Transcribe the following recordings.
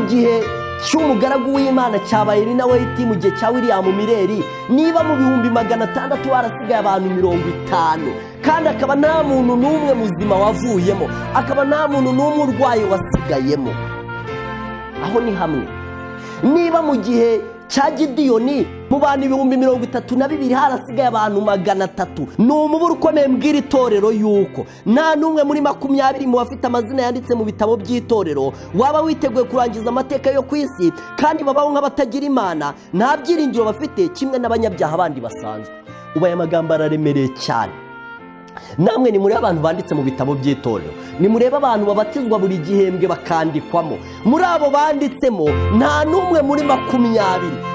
gihe cy'umugaragu w'Imana cyabaye ni nawe iti mu gihe cya William Mireri, niba mu bihumbi 600 harasigaye abantu 50, kandi akaba nta muntu n'umwe muzima wavuyemo, akaba nta muntu n'umwe urwaye wasigayemo, aho ni hamwe. Niba mu gihe cya Gideyoni mu bantu 32,000 harasigaye abantu 300, ni umuburo ukomeye mbwira itorero yuko nta n'umwe muri 20 mu bafite amazina yanditse mu bitabo by'itorero waba witeguye kurangiza amateka yo ku isi kandi babaho nk'abatagira Imana, nta byiringiro bafite kimwe n'abanyabyaha bandi basanzwe. Ubaye amagambo araremereye cyane. Namwe ni muri abantu banditse mu bitabo by'itorero, ni mureba abantu babatizwa buri gihembwe bakandikwamo, muri abo banditsemo nta n'umwe muri 20.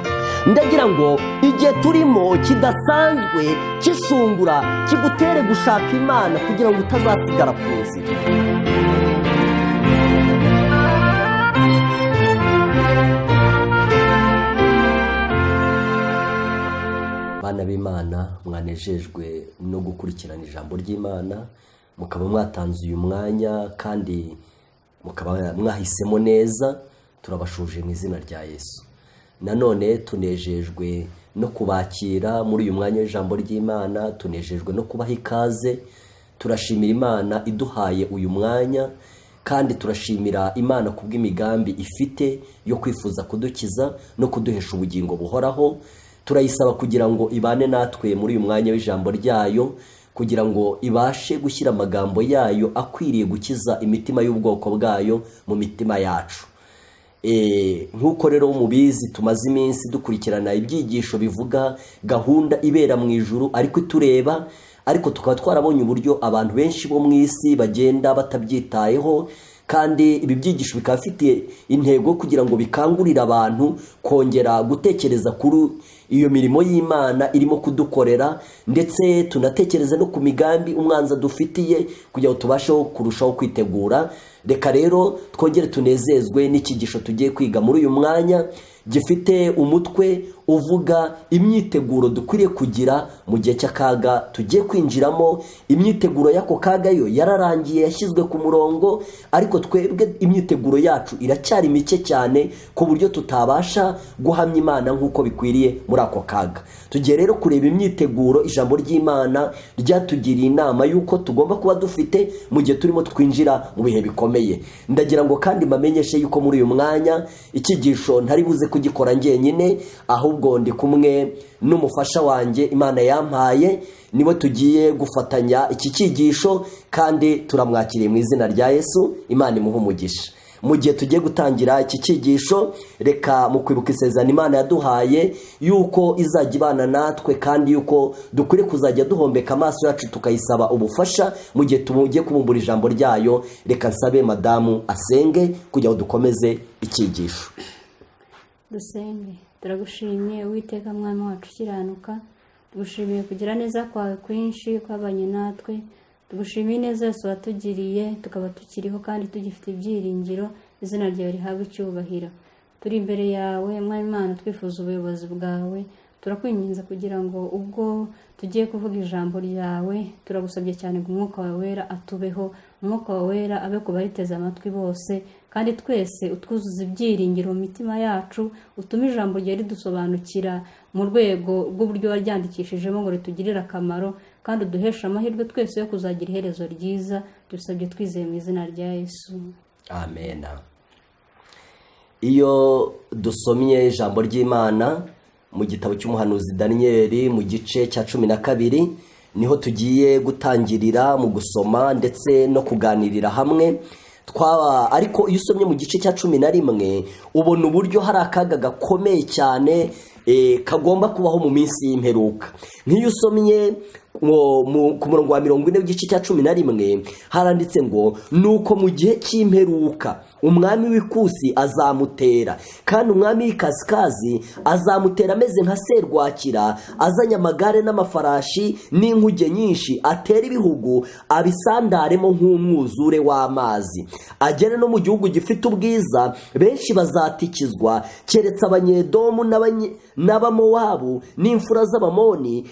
Ndagira ngo igihe turimo kidasanzwe kishungura kigutere gushaka Imana kugira ngo utazasigara ku nzira. Bana b'Imana, mwanejejwe no gukurikirana ijambo ry'Imana, mukaba mwatanze uyu mwanya kandi mukaba mwahisemo neza, turabashuje mu izina rya Yesu. Nanone tunejejwe no kubakira muri uyu mwanya w'ijambo ry'Imana, tunejejwe no kubaha ikaze. Turashimira Imana iduhaye uyu mwanya, kandi turashimira Imana kubw'imigambi ifite yo kwifuza kudukiza no kuduhesha ubugingo buhoraho. Turayisaba kugira ngo ibane natwe muri uyu mwanya w'ijambo ryayo, kugira ngo ibashe gushyira amagambo yayo akwiriye gukiza imitima y'ubwoko bwayo mu mitima yacu. Nk'uko rero mubizi tumaze iminsi dukurikirana ibyigisho bivuga gahunda ibera mu ijuru ariko itureba, ariko tukaba twarabonye uburyo abantu benshi bo mu isi bagenda batabyitayeho, kandi ibi byigisho bikaba bifite intego kugira ngo bikangurire abantu kongera gutekereza kuri iyo mirimo y'Imana irimo kudukorera, ndetse tunatekereza no ku migambi umwanzi dufitiye kugira ngo tubasheho kurushaho kwitegura. Reka rero twongere tunezezwe n'ikigisho tugiye kwiga muri uyu mwanya, gifite umutwe uvuga imyiteguro dukwiriye kugira mu gihe cy'akaga tugiye kwinjiramo. Imyiteguro y'ako kaga yo yararangiye, yashyizwe ku murongo, ariko twebwe imyiteguro yacu iracyari mike cyane ku buryo tutabasha guhamya Imana nk'uko bikwiriye muri ako kaga. Tugiye rero kureba imyiteguro ijambo ry'Imana ryatugiriye inama y'uko tugomba kuba dufite mu gihe turimo twinjira mu bihe bikomeye. Ndagira ngo kandi mbamenyeshe yuko muri uyu mwanya ikigisho ntari buze kugikora njyenyine, ahubwo ndi kumwe n'umufasha wanjye Imana yampaye, niwe tugiye gufatanya iki kigisho, kandi turamwakiriye mu izina rya Yesu. Imana imuhe umugisha. Mu gihe tugiye gutangira iki kigisho, reka mu kwibuka isezerano Imana yaduhaye yuko izajya ibana natwe, kandi yuko dukwiriye kuzajya duhombeka amaso yacu tukayisaba ubufasha mu gihe tugiye kubumbura ijambo ryayo. Reka nsabe madamu asenge kugira ngo dukomeze ikigisho. Dusenge. Turagushimiye Uwiteka Mwami wacu ukiranuka, tugushimiye kugira neza kwawe kwinshi kwabanye natwe, tugushimiye neza yose watugiriye tukaba tukiriho kandi tugifite ibyiringiro. Izina ryawe rihabwe icyubahiro. Turi imbere yawe Mwami Imana twifuza ubuyobozi bwawe, turakwinginze kugira ngo ubwo tugiye kuvuga ijambo ryawe, turagusabye cyane ngo umwuka wawe wera atubeho, umwuka wawe wera abe ku bariteze amatwi bose, kandi twese utwuzuza ibyiringiro mu mitima yacu, utume ijambo ryawe ridusobanukira mu rwego rw'uburyo waryandikishijemo ngo ritugirire akamaro, kandi uduheshe amahirwe twese yo kuzagira iherezo ryiza. Dusabye twizeye mu izina rya Yesu, amen. Iyo dusomye ijambo ry'Imana mu gitabo cy'umuhanuzi Daniel mu gice cya 12, niho tugiye gutangirira mu gusoma ndetse no kuganirira hamwe. Ariko iyo usomye mu gice cya 11 ubona uburyo hari akaga gakomeye cyane kagomba kubaho mu minsi y'imperuka. Nk'iyo usomye ku murongo wa 40 w'igice cya 11 haranditse ngo nuko mu gihe cy'imperuka umwami w'ikusi azamutera, kandi umwami w'ikasikazi azamutera ameze nka serwakira, azanye amagare n'amafarashi n'inkuge nyinshi, atera ibihugu abisandaremo nk'umwuzure w'amazi, agere no mu gihugu gifite ubwiza. Benshi bazatikizwa, keretse abanyedomu n'abamowabu n'imfura z'abamoni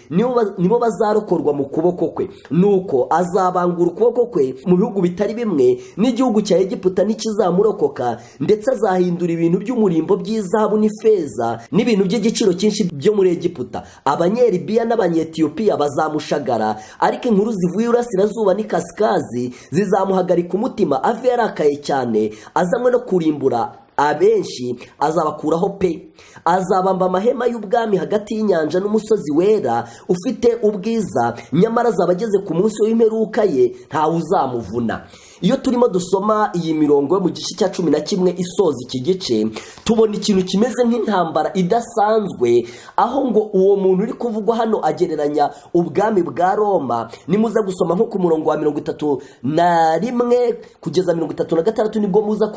nibo bazarokorwa mu kuboko kwe. Nuko azabangura ukuboko kwe mu bihugu bitari bimwe, n'igihugu cya Egiputa n'ikizamu azamurokoka ndetse azahindura ibintu by'umurimbo by'izahabu n'ifeza n'ibintu by'igiciro cyinshi byo muri Egiputa. Abanyelibiya n'abanyetiyopiya bazamushagara, ariko inkuru zivuye urasirazuba n'ikasikazi zizamuhagarika umutima, ave yarakaye cyane, azanywe no kurimbura abenshi azabakuraho pe. Azabamba amahema y'ubwami hagati y'inyanja n'umusozi wera ufite ubwiza, nyamara azaba ageze ku munsi w'imperuka ye ntawe uzamuvuna. Iyo turimo dusoma iyi mirongo mu gice cya 11 isoza iki gice, tubona ikintu kimeze nk'intambara idasanzwe, aho ngo uwo muntu uri kuvugwa hano agereranya ubwami bwa Roma. Nimuza gusoma nko ku murongo wa 31 kugeza 36 nibwo muza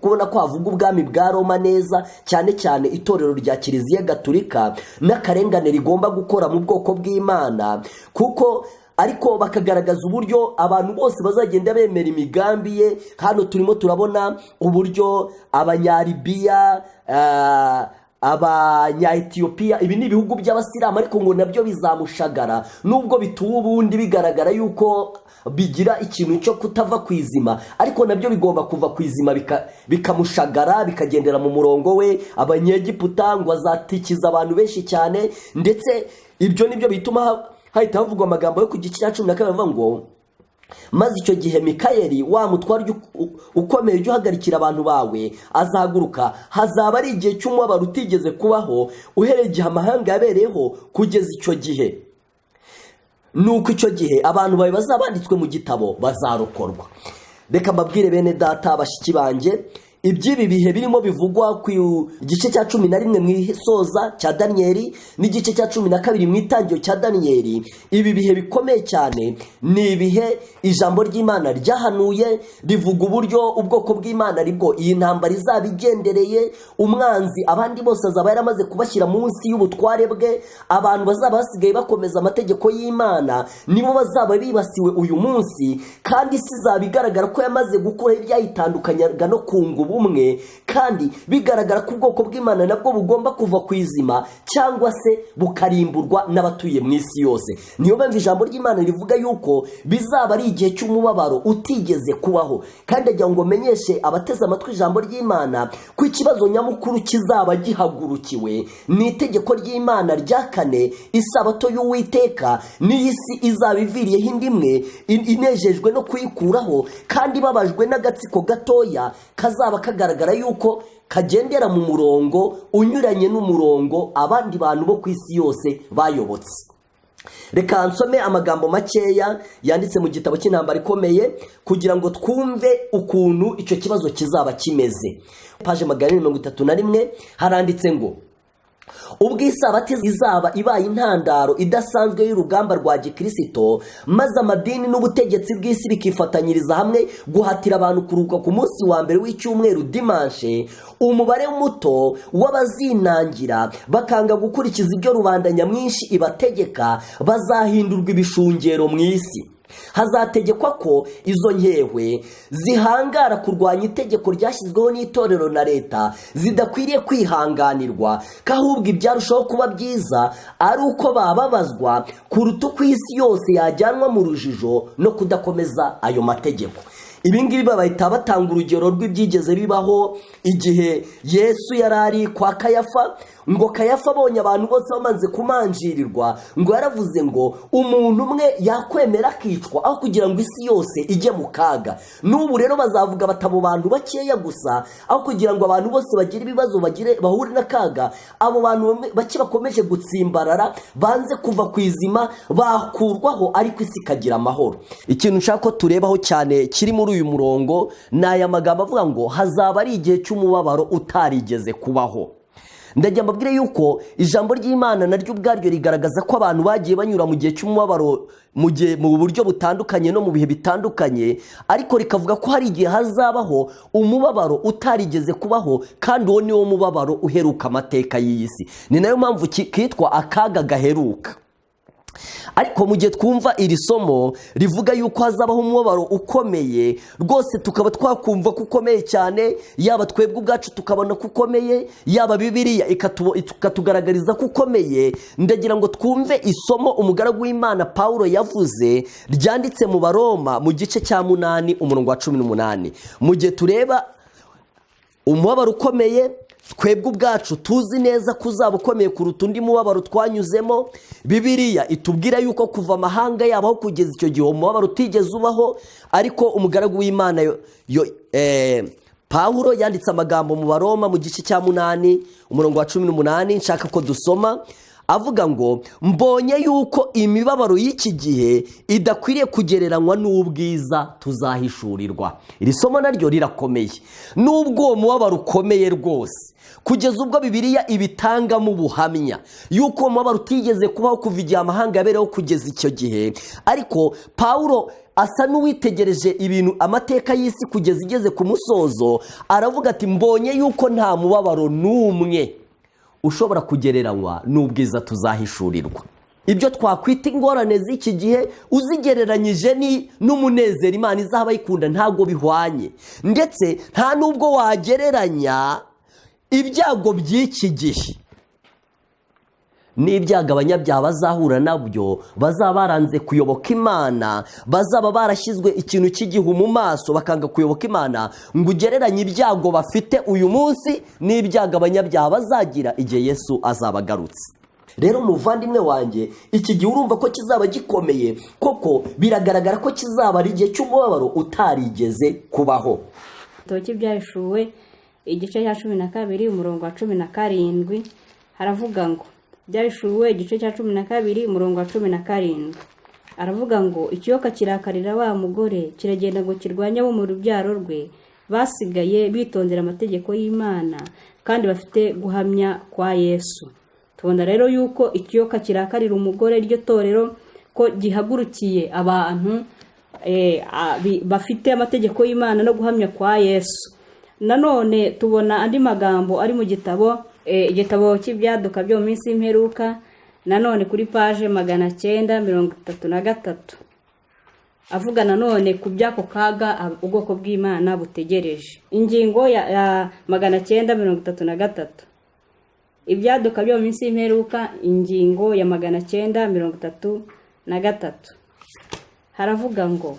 kubona ko havuga ubwami bwa Roma neza, cyane cyane itorero rya Kiliziya Gatolika n'akarengane rigomba gukora mu bwoko bw'Imana, kuko ariko bakagaragaza uburyo abantu bose bazagenda bemera imigambi ye. Hano turimo turabona uburyo abanyalibiya, abanyetiyopiya, ibi ni ibihugu by'abasilamu, ariko ngo nabyo bizamushagara, nubwo bituwe ubundi bigaragara yuko bigira ikintu cyo kutava ku izima, ariko nabyo bigomba kuva ku izima bikamushagara, bikagendera mu murongo we. Abanyegiputa ngo azatikiza abantu benshi cyane, ndetse ibyo nibyo bituma hahita havugwa amagambo yo ku gice cya 12 bavuga ngo, maze icyo gihe Mikayeli wa mutware ukomeye ujya uhagarikira abantu bawe azahaguruka. Hazaba ari igihe cy'umubabaro utigeze kubaho, uhereye igihe amahanga yabereyeho kugeza icyo gihe. Nuko icyo gihe abantu bawe bazaba banditswe mu gitabo bazarokorwa. Reka mbabwire bene data bashiki banjye, iby'ibi bihe birimo bivugwa ku gice cya 11 mu isoza cya Daniyeli n'igice cya 12 mu itangiro cya Daniyeli, ibi bihe bikomeye cyane ni ibihe ijambo ry'Imana ryahanuye rivuga uburyo ubwoko bw'Imana aribwo iyi ntambara izabigendereye. Umwanzi abandi bose azaba yaramaze kubashyira munsi y'ubutware bwe. Abantu bazaba basigaye bakomeza amategeko y'Imana nibo bazaba bibasiwe uyu munsi, kandi isi izabigaragara ko yamaze gukora ibyayitandukanyaga no kunga ubumwe, kandi bigaragara ko ubwoko bw'Imana nabwo bugomba kuva ku izima cyangwa se bukarimburwa n'abatuye mu isi yose. Niyo mpamvu ijambo ry'Imana rivuga yuko bizaba ari igihe cy'umubabaro utigeze kubaho. Kandi agira ngo menyeshe abateze amatwi ijambo ry'Imana ko ikibazo nyamukuru kizaba gihagurukiwe ni itegeko ry'Imana rya 4, isabato y'Uwiteka. N'iyi si izaba iviriyeho indi imwe inejejwe no kuyikuraho, kandi babajwe n'agatsiko gatoya kazaba kagaragara yuko kagendera mu murongo unyuranye n'umurongo abandi bantu bo ku isi yose bayobotse. Reka nsome amagambo makeya yanditse mu gitabo cy'intambara ikomeye kugira ngo twumve ukuntu icyo kibazo kizaba kimeze. Page 131 haranditse ngo, ubwo isabato izaba ibaye intandaro idasanzwe y'urugamba rwa gikristo, maze amadini n'ubutegetsi bw'isi bikifatanyiriza hamwe guhatira abantu kuruhuka ku munsi wa mbere w'icyumweru dimanche, umubare muto w'abazinangira bakanga gukurikiza ibyo rubanda nyamwinshi ibategeka bazahindurwa ibishungero mu isi. Hazategekwa ko izo nkehwe zihangara kurwanya itegeko ryashyizweho n'itorero na leta zidakwiriye kwihanganirwa, kahubwo ibyarushaho kuba byiza ari uko bababazwa kuruta uko isi yose yajyanwa mu rujijo no kudakomeza ayo mategeko. Ibingibi bahita batanga urugero rw'ibyigeze bibaho igihe Yesu yarari kwa Kayafa, ngo Kayafa abonye abantu bose bamaze kumanjirirwa, ngo yaravuze ngo umuntu umwe yakwemera akicwa aho kugira ngo isi yose ijye mu kaga. N'ubu rero bazavuga batabo bantu bakeya gusa, aho kugira ngo abantu bose bagire ibibazo bahure n'akaga, abo bantu bake bakomeje gutsimbarara banze kuva ku izima bakurwaho, ariko isi ikagira amahoro. Ikintu nshaka ko turebaho cyane kiri muri uyu murongo ni aya magambo avuga ngo hazaba ari igihe cy'umubabaro utarigeze kubaho. Ndagira mbabwire yuko ijambo ry'Imana naryo ubwaryo rigaragaza ko abantu bagiye banyura mu gihe cy'umubabaro mu buryo butandukanye no mu bihe bitandukanye, ariko rikavuga ko hari igihe hazabaho umubabaro utarigeze kubaho, kandi uwo ni wo mubabaro uheruka amateka y'iyi si. Ni nayo mpamvu kitwa akaga gaheruka. Ariko mu gihe twumva iri somo rivuga yuko hazabaho umubabaro ukomeye rwose, tukaba twakumva ko ukomeye cyane, yaba twebwe ubwacu tukabona ko ukomeye, yaba Bibiliya ikatugaragariza ko ukomeye, ndagira ngo twumve isomo umugaragu w'Imana Paulo yavuze ryanditse mu Baroma mu gice cya 8 umurongo wa 18. Mu gihe tureba umubabaro ukomeye twebwe ubwacu tuzi neza ko uzaba ukomeye kuruta undi mubabaro twanyuzemo. Bibiliya itubwira yuko kuva amahanga yabaho kugeza icyo gihe umubabaro utigeze ubaho, ariko umugaragu w'Imana Pawulo yanditse amagambo mu Baroma mu gice cya 8 umurongo wa 18 nshaka ko dusoma, avuga ngo mbonye yuko imibabaro y'iki gihe idakwiriye kugereranywa n'ubwiza tuzahishurirwa. Iri somo naryo rirakomeye, nubwo uwo mubabaro ukomeye rwose kugeza ubwo Bibiliya ibitangamo ubuhamya yuko umubabaro utigeze kubaho kuva igihe amahanga yabereho kugeza icyo gihe, ariko Pawulo asa n'uwitegereje ibintu amateka y'isi kugeza igeze ku musozo, aravuga ati mbonye yuko nta mubabaro n'umwe ushobora kugereranywa n'ubwiza tuzahishurirwa. Ibyo twakwita ingorane z'iki gihe uzigereranyije n'umunezero Imana izaba yikunda ntabwo bihwanye, ndetse nta nubwo wagereranya ibyago by'iki gihe n'ibyago abanyabyaha bazahura nabyo, bazaba baranze kuyoboka Imana, bazaba barashyizwe ikintu cy'igihu mu maso bakanga kuyoboka Imana, ngo ugereranye ibyago bafite uyu munsi n'ibyago abanyabyaha bazagira igihe Yesu azaba agarutse. Rero muvandimwe wanjye, iki gihe urumva ko kizaba gikomeye koko, biragaragara ko kizaba ari igihe cy'umubabaro utarigeze kubaho. Toki byashuwe igice cya 12 umurongo wa 17 haravuga ngo byashuwe igice cya 12 umurongo wa 17 aravuga ngo ikiyoka kirakarira wa mugore kiragenda ngo kirwanye abo mu rubyaro rwe basigaye bitondera amategeko y'Imana kandi bafite guhamya kwa Yesu. Tubona rero yuko ikiyoka kirakarira umugore iryo torero ko gihagurukiye abantu bafite amategeko y'Imana no guhamya kwa Yesu. Nanone tubona andi magambo ari mu igitabo cy'ibyaduka byo mu minsi y'imperuka, nanone kuri page 933 avuga nanone ku byako kaga ubwoko bw'Imana butegereje. Ingingo ya 933 ibyaduka byo mu minsi y'imperuka, ingingo ya 933 haravuga ngo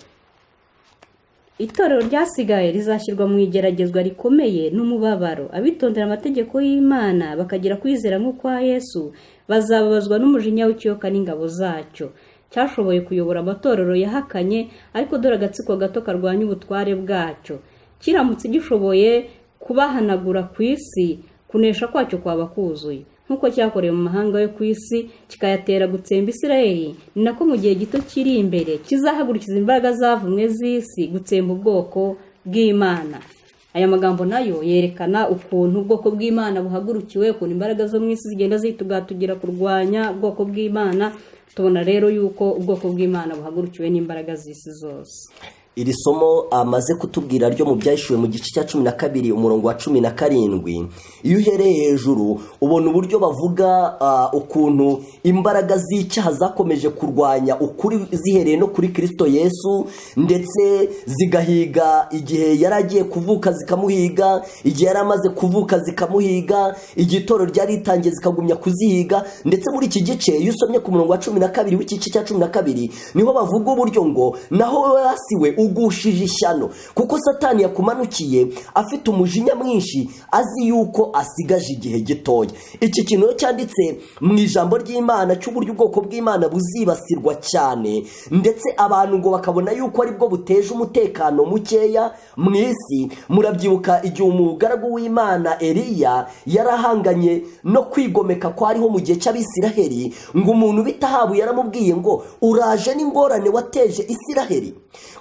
itorero ryasigaye rizashyirwa mu igeragezwa rikomeye n'umubabaro, abitondera amategeko y'Imana bakagira kwizera nk'ukwa Yesu bazababazwa n'umujinya w'ikiyoka n'ingabo zacyo. Cyashoboye kuyobora amatorero yahakanye, ariko dore agatsiko gato karwanya ubutware bwacyo. Kiramutse gishoboye kubahanagura ku isi, kunesha kwacyo kwaba kuzuye nk'uko cyakorewe mu mahanga yo ku isi kikayatera gutsemba Isirayeli, ni nako mu gihe gito kiri imbere kizahagurukiza imbaraga zavumwe z'isi gutsemba ubwoko bw'Imana. Aya magambo nayo yerekana ukuntu ubwoko bw'Imana buhagurukiwe, ukuntu imbaraga zo mu isi zigenda zitugatugira kurwanya ubwoko bw'Imana. Tubona rero yuko ubwoko bw'Imana buhagurukiwe n'imbaraga z'isi zose. Iri somo amaze kutubwira ryo mu byashuwe mu gice cya 12 umurongo wa 17, iyo uhereye hejuru ubona uburyo bavuga ukuntu imbaraga z'icyaha zakomeje kurwanya ukuri zihereye no kuri Kristo Yesu, ndetse zigahiga igihe yaragiye kuvuka zikamuhiga, igihe yaramaze kuvuka zikamuhiga, igitoro ryari ritangiye zikagumya kuzihiga. Ndetse muri iki gice iyo usomye ku murongo wa 12 w'igice cya 12 niho bavuga uburyo ngo naho yasiwe ugushije ishyano, kuko Satani yakumanukiye afite umujinya mwinshi, azi yuko asigaje igihe gitoya. Iki kintu cyanditse mu ijambo ry'Imana cy'uburyo ubwoko bw'Imana buzibasirwa cyane, ndetse abantu ngo bakabona yuko ari bwo buteje umutekano mukeya mu isi. Murabyibuka igihe umugaragu w'Imana Eliya yarahanganye no kwigomeka kwariho mu gihe cy'Abisiraheli, ngo umuntu bitahabu yaramubwiye ngo uraje n'ingorane wateje Isiraheli.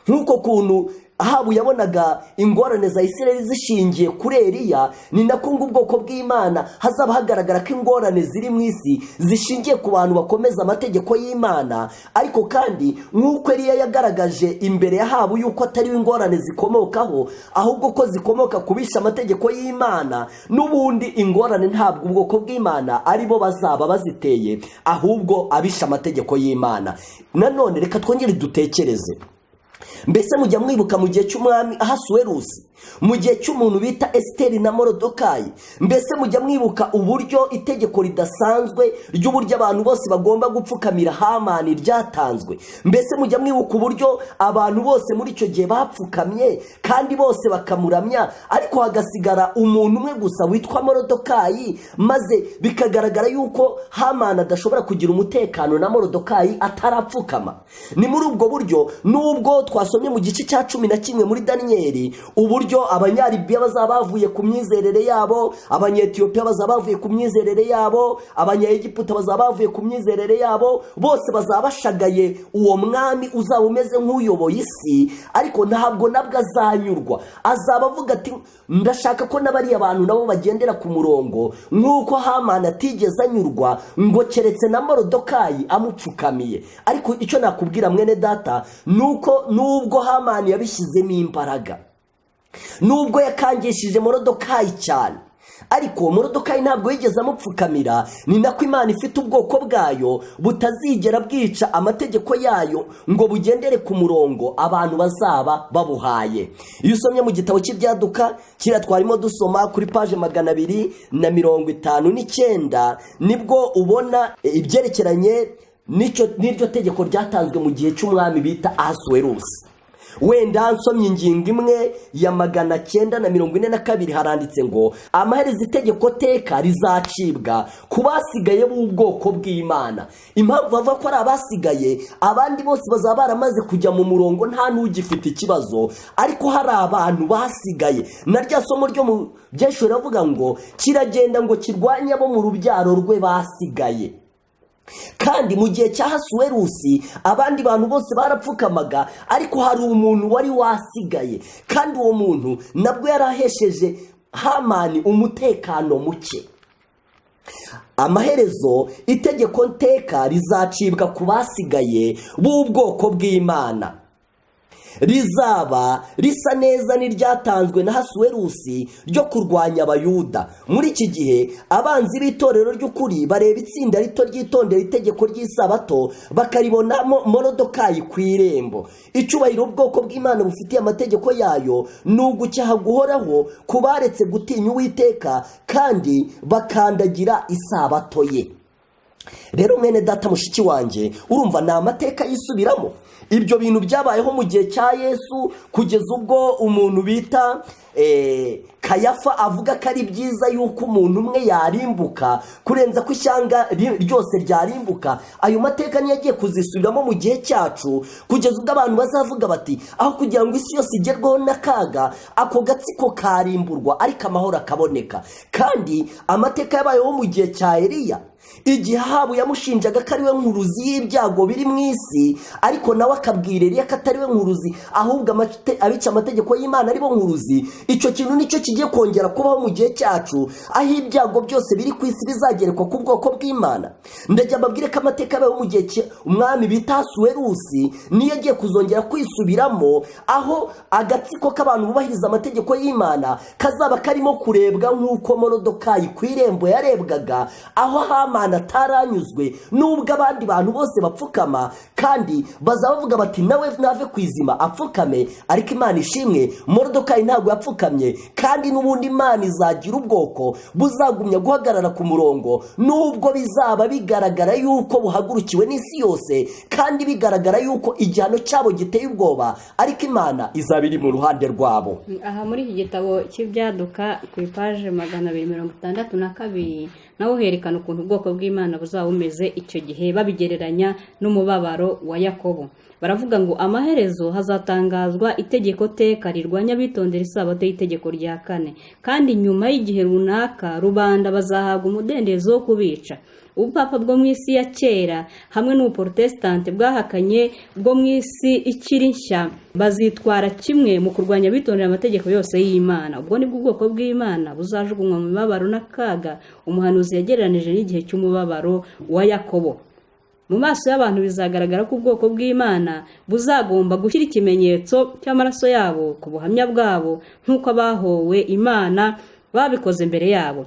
Nk'uko kuntu Ahabu yabonaga ingorane za Isirayeli zishingiye kuri Eliya, ni nako ngo ubwoko bw'Imana hazaba hagaragara ko ingorane ziri mu isi zishingiye ku bantu bakomeza amategeko y'Imana. Ariko kandi nk'uko Eliya yagaragaje imbere ya Ahabu yuko atari ingorane zikomokaho, ahubwo ko zikomoka kubisha amategeko y'Imana, n'ubundi ingorane ntabwo ubwoko bw'Imana ari bo bazaba baziteye, ahubwo abisha amategeko y'Imana. Nanone reka twongere dutekereze, mbese mujya mwibuka mu gihe cy'umwami Ahasuwerusi mu gihe cy'umuntu bita Esiteri na Morodekayi. Mbese mujya mwibuka uburyo itegeko ridasanzwe ry'uburyo abantu bose bagomba gupfukamira Hamani ryatanzwe. Mbese mujya mwibuka uburyo abantu bose muri icyo gihe bapfukamye kandi bose bakamuramya, ariko hagasigara umuntu umwe gusa witwa Morodekayi, maze bikagaragara yuko Hamani adashobora kugira umutekano na Morodekayi atarapfukama. Ni muri ubwo buryo nubwo twasomye mu gice cya 11 muri Daniyeli uburyo abanyaribiya bazaba bavuye ku myizerere yabo, abanyetiyopiya bazaba bavuye ku myizerere yabo, abanyegiputa bazaba bavuye ku myizerere yabo, bose bazaba bashagaye uwo mwami uzaba umeze nk'uyoboye isi, ariko ntabwo nabwo azanyurwa. Azaba avuga ati ndashaka ko n'abari abantu nabo bagendera ku murongo nk'uko Hamani atigeze anyurwa, ngo keretse na Morodekayi amupfukamiye. Ariko icyo nakubwira mwene data nuko nubwo Hamani yabishyizemo imbaraga, nubwo yakangishije Morodekayi cyane, ariko Morodekayi ntabwo yigeze amupfukamira. Ni nako Imana ifite ubwoko bwayo butazigera bwica amategeko yayo ngo bugendere ku murongo abantu bazaba babuhaye. Iyo usomye mu gitabo cy'ibyaduka kira twarimo dusoma kuri page 259 nibwo ubona ibyerekeranye n'iryo tegeko ryatanzwe mu gihe cy'umwami bita Ahasuwerusi. Wenda nsomye ingingo imwe ya 942 haranditse ngo amaherezo itegeko teka rizacibwa ku basigaye b'ubwoko bw'Imana. Impamvu bava ko ari abasigaye, abandi bose bazaba baramaze kujya mu murongo nta n'ugifite ikibazo, ariko hari abantu basigaye. Na rya somo ryo mu byeshuri ravuga ngo kiragenda ngo kirwanye abo mu rubyaro rwe basigaye. Kandi mu gihe cya Ahasuwerusi abandi bantu bose barapfukamaga, ariko hari umuntu wari wasigaye, kandi uwo muntu nabwo yarahesheje Hamani umutekano muke. Amaherezo itegeko nteka rizacibwa ku basigaye b'ubwoko bw'Imana, rizaba risa neza n'iryatanzwe na Ahasuwerusi ryo kurwanya abayuda. Muri iki gihe abanzi b'itorero ry'ukuri bareba itsinda rito ryitondera itegeko ry'isabato bakaribonamo Morodekayi ku irembo. Icyubahiro ubwoko bw'Imana bufitiye amategeko yayo ni ugucyaha guhoraho ku baretse gutinya Uwiteka kandi bakandagira isabato ye. Rero mwene data mushiki wanjye, urumva ni amateka yisubiramo. Ibyo bintu byabayeho mu gihe cya Yesu kugeza ubwo umuntu bita Kayafa avuga ko ari byiza yuko umuntu umwe yarimbuka kurenza ko ishyanga ryose ryarimbuka. Ayo mateka niyo agiye kuzisubiramo mu gihe cyacu, kugeza ubwo abantu bazavuga bati aho kugira ngo isi yose igerweho n'akaga, ako gatsiko karimburwa ariko amahoro akaboneka. Kandi amateka yabayeho mu gihe cya Eliya, igihe Ahabu yamushinjaga ko ari we nkuruzi y'ibyago biri mu isi, ariko nawe akabwira Eliya ko atari we nkuruzi ahubwo abica amategeko y'Imana ari bo nkuruzi. Icyo kintu nicyo kigiye kongera kubaho mu gihe cyacu, aho ibyago byose biri ku isi bizagerekwa ku bwoko bw'Imana. Ndajya mbabwire ko amateka yabayeho mu gihe umwami bita Ahasuwerusi niyo agiye kuzongera kwisubiramo, aho agatsiko k'abantu bubahiriza amategeko y'Imana kazaba karimo kurebwa nk'uko Morodekayi ku irembo yarebwaga, aho Hamani ataranyuzwe nubwo abandi bantu bose bapfukama, kandi bazaba bavuga bati nawe nave kwizima apfukame. Ariko Imana ishimwe, Morodekayi ntabwo yapfukamye, kandi n'ubundi Imana izagira ubwoko buzagumya guhagarara ku murongo, nubwo bizaba bigaragara yuko buhagurukiwe n'isi yose kandi bigaragara yuko igihano cyabo giteye ubwoba, ariko Imana izaba iri mu ruhande rwabo. Aha muri iki gitabo cy'ibyaduka ku ipaje 262 naho herekana ukuntu ubwoko bw'Imana buzaba bumeze icyo gihe, babigereranya n'umubabaro wa Yakobo. Baravuga ngo amaherezo hazatangazwa itegeko teka rirwanya bitondera isabato y'itegeko rya 4, kandi nyuma y'igihe runaka rubanda bazahabwa umudendezo wo kubica. Ubupapa bwo mu isi ya kera hamwe n'ubuprotestante bwahakanye bwo mu isi ikiri nshya bazitwara kimwe mu kurwanya bitondera amategeko yose y'Imana. Ubwo nibwo ubwoko bw'Imana buzajugunywa mu mibabaro n'akaga umuhanuzi yagereranije n'igihe cy'umubabaro wa Yakobo. Mu maso y'abantu bizagaragara ko ubwoko bw'Imana buzagomba gushyira ikimenyetso cy'amaraso yabo ku buhamya bwabo nk'uko abahowe Imana babikoze mbere yabo.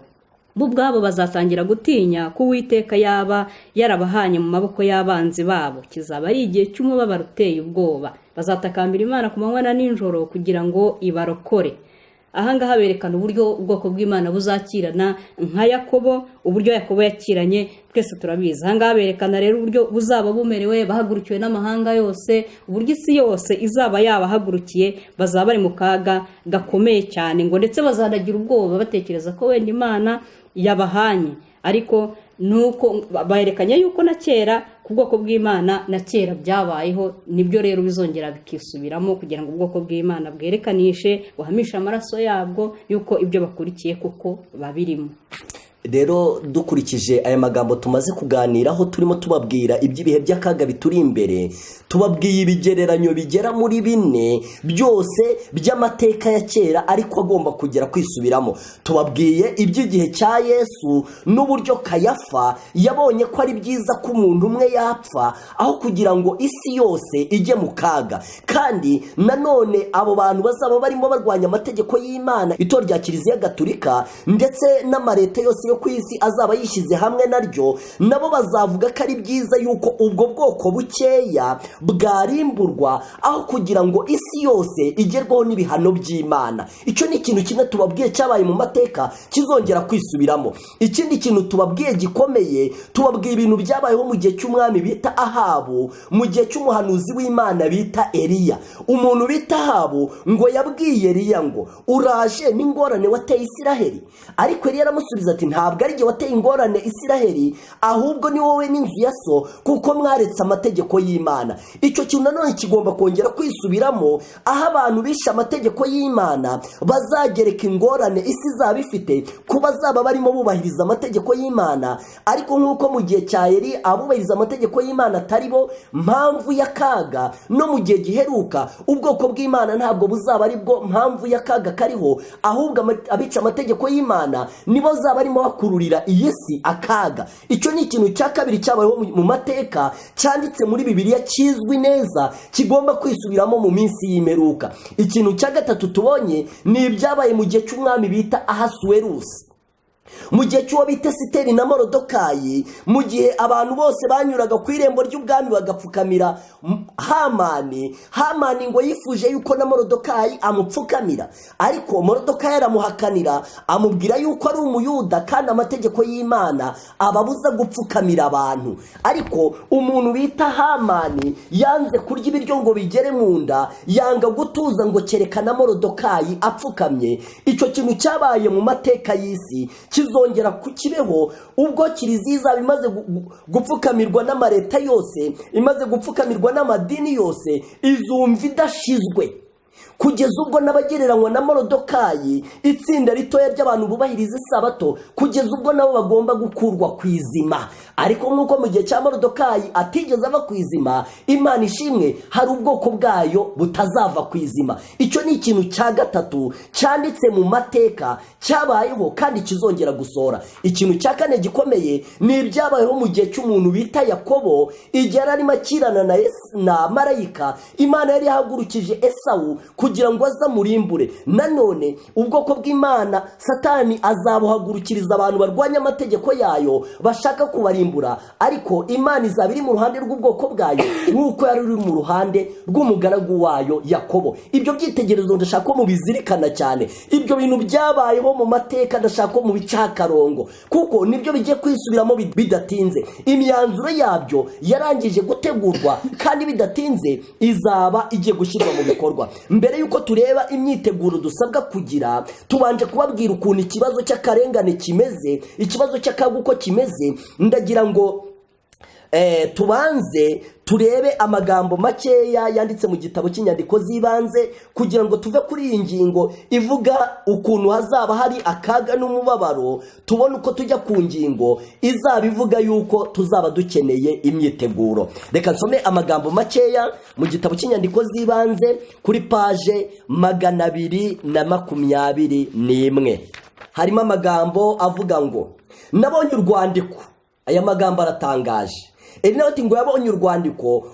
Bo ubwabo bazatangira gutinya ko Uwiteka yaba yarabahanye mu maboko y'abanzi babo. Kizaba ari igihe cy'umubabaro uteye ubwoba. Bazatakambira Imana ku manywa na nijoro kugira ngo ibarokore. ahangaha berekana uburyo ubwoko bw'Imana buzakirana nka Yakobo, uburyo Yakobo yakiranye twese turabizi. Ahangaha berekana rero uburyo buzaba bumerewe bahagurukiwe n'amahanga yose, uburyo isi yose izaba yabahagurukiye, bazaba bari mu kaga gakomeye cyane, ngo ndetse bazanagira ubwoba batekereza ko wenda Imana yabahanye. Ariko nuko bayerekanye yuko na kera ku bwoko bw'Imana na kera byabayeho, nibyo rero bizongera bikisubiramo kugira ngo ubwoko bw'Imana bwerekanishe buhamisha amaraso yabwo yuko ibyo bakurikiye kuko babirimo. Rero dukurikije aya magambo tumaze kuganiraho, turimo tubabwira iby'ibihe by'akaga bituri imbere, tubabwiye ibigereranyo bigera muri 4 byose by'amateka ya kera ariko agomba kugera kwisubiramo. Tubabwiye iby'igihe cya Yesu n'uburyo Kayafa yabonye ko ari byiza ko umuntu umwe yapfa aho kugira ngo isi yose ijye mu kaga. Kandi nanone abo bantu bazaba barimo barwanya amategeko y'Imana, itorero rya Kiliziya Gatolika ndetse n'amareta yose yo ku isi azaba yishyize hamwe naryo, nabo bazavuga ko ari byiza yuko ubwo bwoko bukeya bwarimburwa aho kugira ngo isi yose igerwaho n'ibihano by'Imana. Icyo ni ikintu kimwe tubabwiye cyabaye mu mateka kizongera kwisubiramo. Ikindi kintu tubabwiye gikomeye, tubabwiye ibintu byabayeho mu gihe cy'umwami bita Ahabu, mu gihe cy'umuhanuzi w'Imana bita Eliya. Umuntu bita Ahabu ngo yabwiye Eliya ngo uraje n'ingorane wateye Isiraheli, ariko Eliya aramusubiza ati ntabwo ari igihe wateye ingorane Isiraheli, ahubwo ni wowe n'inzu ya so, kuko mwaretse amategeko y'Imana. Icyo kintu nanone kigomba kongera kwisubiramo, aho abantu bishe amategeko y'Imana bazagereka ingorane isi izaba ifite kuba zaba barimo bubahiriza amategeko y'Imana. Ariko nk'uko mu gihe cya Eli abubahiriza amategeko y'Imana atari bo mpamvu y'akaga, no mu gihe giheruka ubwoko bw'Imana ntabwo buzaba ari bwo mpamvu y'akaga kariho, ahubwo abica amategeko y'Imana nibo zaba barimo bakururira iyi si akaga. Icyo ni ikintu cya kabiri cyabayeho mu mateka cyanditse muri Bibiliya kizwi neza kigomba kwisubiramo mu minsi y'imperuka. Ikintu cya gatatu tubonye ni ibyabaye mu gihe cy'umwami bita Ahasuwerusi, mu gihe cy'uwo bita Esiteri na Morodokayi, mu gihe abantu bose banyuraga ku irembo ry'ubwami bagapfukamira Hamani ngo yifuje yuko na Morodokayi amupfukamira, ariko Morodokayi aramuhakanira, amubwira yuko ari umuyuda kandi amategeko y'Imana ababuza gupfukamira abantu. Ariko umuntu bita Hamani yanze kurya ibiryo ngo bigere mu nda, yanga gutuza ngo kerekana Morodokayi apfukamye. Icyo kintu cyabaye mu mateka y'isi kizongera kukibeho ubwo Kiliziya izaba imaze gupfukamirwa n'amareta yose, imaze gupfukamirwa n'amadini yose, izumva idashizwe, kugeza ubwo n'abagereranywa na Morodokayi, itsinda ritoya ry'abantu bubahiriza isabato, kugeza ubwo nabo bagomba gukurwa ku izima. Ariko nk'uko mu gihe cya Morodokayi atigeze ava ku izima, Imana ishimwe hari ubwoko bwayo butazava ku izima. Icyo ni ikintu cya gatatu cyanditse mu mateka cyabayeho kandi kizongera gusora. Ikintu cya kane gikomeye ni ibyabayeho mu gihe cy'umuntu bita Yakobo, igihe arimo akirana na marayika. Imana yari yahagurukije Esawu kugira ngo azamurimbure. Nanone ubwoko bw'Imana Satani azabuhagurukiriza abantu barwanya amategeko yayo bashaka kubarimbura, ariko Imana izaba iri mu ruhande rw'ubwoko bwayo nk'uko yari iri mu ruhande rw'umugaragu wayo Yakobo. Ibyo byitegerezo ndashaka ko mubizirikana cyane. Ibyo bintu byabayeho mu mateka ndashaka ko mubica akarongo, kuko nibyo bigiye kwisubiramo bidatinze. Imyanzuro yabyo yarangije gutegurwa kandi bidatinze izaba igiye gushyirwa mu bikorwa. Mbere yuko tureba imyiteguro dusabwa kugira, tubanje kubabwira ukuntu ikibazo cy'akarengane kimeze, ikibazo cy'akaga uko kimeze. Ndagira ngo tubanze turebe amagambo makeya yanditse mu gitabo cy'inyandiko z'ibanze kugira ngo tuve kuri iyi ngingo ivuga ukuntu hazaba hari akaga n'umubabaro, tubone uko tujya ku ngingo izaba ivuga yuko tuzaba dukeneye imyiteguro. Reka nsome amagambo makeya mu gitabo cy'inyandiko z'ibanze kuri paje 221. Harimo amagambo avuga ngo nabonye urwandiko. Aya magambo aratangaje. Erinawati ngo yabonye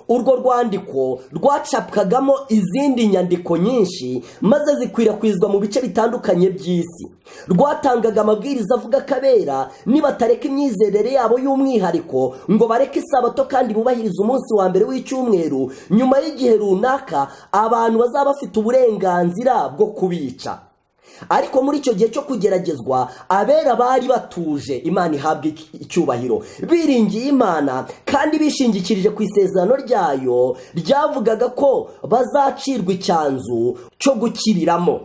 urwo rwandiko rwacapkagamo izindi nyandiko nyinshi maze zikwirakwizwa mu bice bitandukanye by'isi. Rwatangaga amabwiriza avuga kabera nibatareka imyizerere yabo y'umwihariko ngo bareke isabato kandi bubahiriza umunsi wa mbere w'icyumweru, nyuma y'igihe runaka abantu bazaba bafite uburenganzira bwo kubica. ariko muri icyo gihe cyo kugeragezwa abera bari batuje, Imana ihabwa icyubahiro, biringiye Imana kandi bishingikirije ku isezerano ryayo ryavugaga ko bazacirwa icyanzu cyo gukiriramo.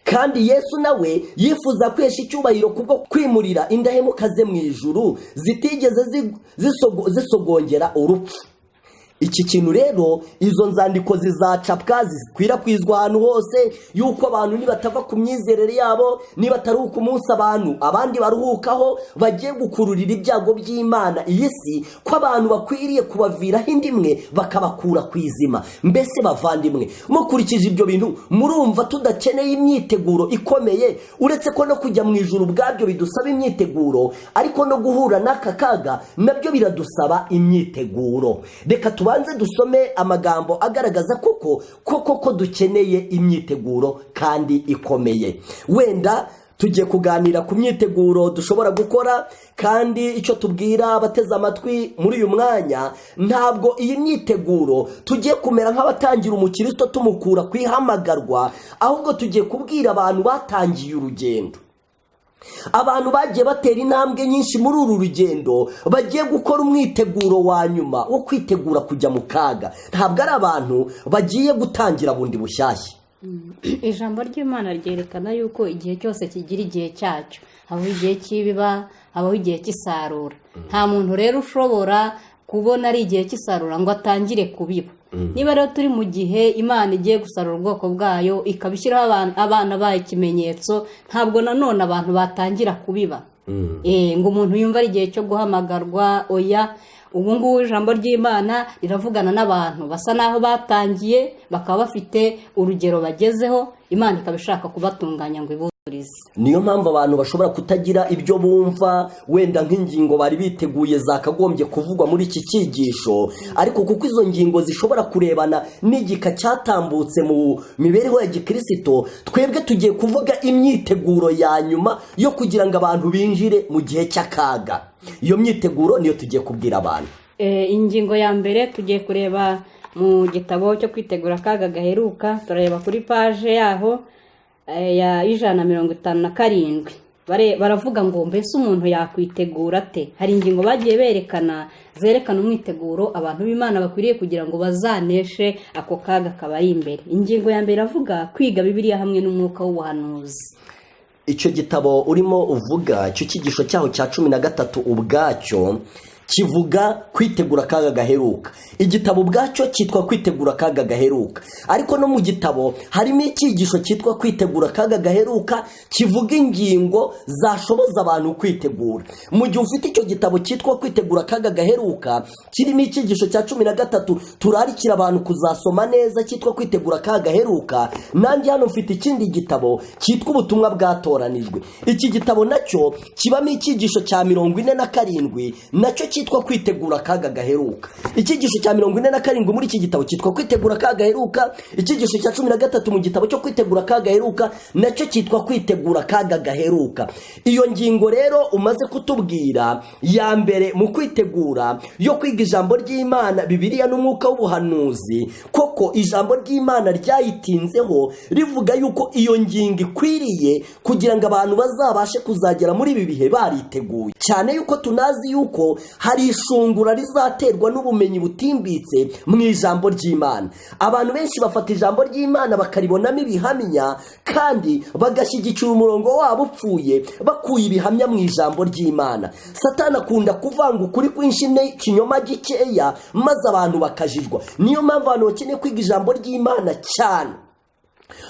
Kandi Yesu nawe yifuza kwesha icyubahiro kubwo kwimurira indahemuka ze mu ijuru zitigeze zisogongera urupfu. Iki kintu rero izo nzandiko zizacapwa zikwirakwizwa ahantu hose, yuko abantu nibatava ku myizerere yabo, nibataruhuka umunsi abantu abandi baruhukaho, bagiye gukururira ibyago by'Imana iyi si, ko abantu bakwiriye kubaviraho indimwe bakabakura ku izima. Mbese bavandimwe, mukurikije ibyo bintu murumva tudakeneye imyiteguro ikomeye, uretse ko no kujya mu ijuru ubwabyo bidusaba imyiteguro, ariko no guhura n'aka kaga nabyo biradusaba imyiteguro. Reka tubanze dusome amagambo agaragaza ko dukeneye imyiteguro kandi ikomeye. Wenda tugiye kuganira ku myiteguro dushobora gukora, kandi icyo tubwira abateze amatwi muri uyu mwanya, ntabwo iyi myiteguro tugiye kumera nk'abatangira umukristo tumukura kwihamagarwa, ahubwo tugiye kubwira abantu batangiye urugendo, abantu bagiye batera intambwe nyinshi muri uru rugendo, bagiye gukora umwiteguro wa nyuma wo kwitegura kujya mu kaga. Ntabwo ari abantu bagiye gutangira bundi bushyashya. Ijambo ry'Imana ryerekana yuko igihe cyose kigira igihe cyacyo, habaho igihe cy'ibiba, habaho igihe cy'isarura. Nta muntu rero ushobora kubona ari igihe cy'isarura ngo atangire kubiba. Niba rero turi mu gihe Imana igiye gusarura ubwoko bwayo, ikabishyiraho abana bayo ikimenyetso, ntabwo nanone abantu batangira kubiba ngo umuntu yumva ari igihe cyo guhamagarwa. Oya, ubu ngubu ijambo ry'Imana riravugana n'abantu basa naho batangiye, bakaba bafite urugero bagezeho, Imana ikaba ishaka kubatunganya ngo iburize. Niyo mpamvu abantu bashobora kutagira ibyo bumva, wenda nk'ingingo bari biteguye zakagombye kuvugwa muri iki cyigisho, ariko kuko izo ngingo zishobora kurebana n'igika cyatambutse mu mibereho ya gikristo, twebwe tugiye kuvuga imyiteguro ya nyuma yo kugira ngo abantu binjire mu gihe cy'akaga. Iyo myiteguro niyo tugiye kubwira abantu. Ingingo ya mbere tugiye kureba mu gitabo cyo kwitegura akaga gaheruka, turareba kuri paje yaho ya 157. Baravuga ngo mbese umuntu yakwitegura ate? Hari ingingo bagiye berekana zerekana umwiteguro abantu b'Imana bakwiriye kugira ngo bazaneshe ako kaga kabari imbere. Ingingo ya mbere avuga kwiga Bibiliya hamwe n'umwuka w'ubuhanuzi. Icyo gitabo urimo uvuga, icyo cyigisho cyaho cya 13 ubwacyo kivuga kwitegura akaga gaheruka. Igitabo ubwacyo cyitwa kwitegura akaga gaheruka, ariko no mu gitabo harimo icyigisho cyitwa kwitegura akaga gaheruka kivuga ingingo zashoboza abantu kwitegura. Mu gihe ufite icyo gitabo cyitwa kwitegura akaga gaheruka kirimo icyigisho cya 13 turarikira abantu kuzasoma neza cyitwa kwitegura akaga gaheruka, nanjye hano mfite ikindi gitabo cyitwa ubutumwa bwatoranijwe. Iki gitabo nacyo kibamo icyigisho cya 47 nacyo cyitwa kwitegura akaga gaheruka. Icyigisho cya 47 muri iki gitabo cyitwa kwitegura akaga gaheruka, icyigisho cya 13 mu gitabo cyo kwitegura akaga gaheruka nacyo cyitwa kwitegura akaga gaheruka. Iyo ngingo rero umaze kutubwira ya mbere mu kwitegura yo kwiga ijambo ry'Imana, Bibiliya n'umwuka w'ubuhanuzi, koko ijambo ry'Imana ryayitinzeho rivuga yuko iyo ngingo ikwiriye kugira ngo abantu bazabashe kuzagera muri ibi bihe bariteguye, cyane yuko tunazi yuko hari ishungura rizaterwa n'ubumenyi butimbitse mu ijambo ry'Imana. Abantu benshi bafata ijambo ry'Imana bakaribonamo ibihamya, kandi bagashyigikira umurongo wabo upfuye bakuye ibihamya mu ijambo ry'Imana. Satani akunda kuvanga ukuri kwinshi n'ikinyoma gikeya, maze abantu bakajijwa. Niyo mpamvu abantu bakeneye kwiga ijambo ry'Imana cyane,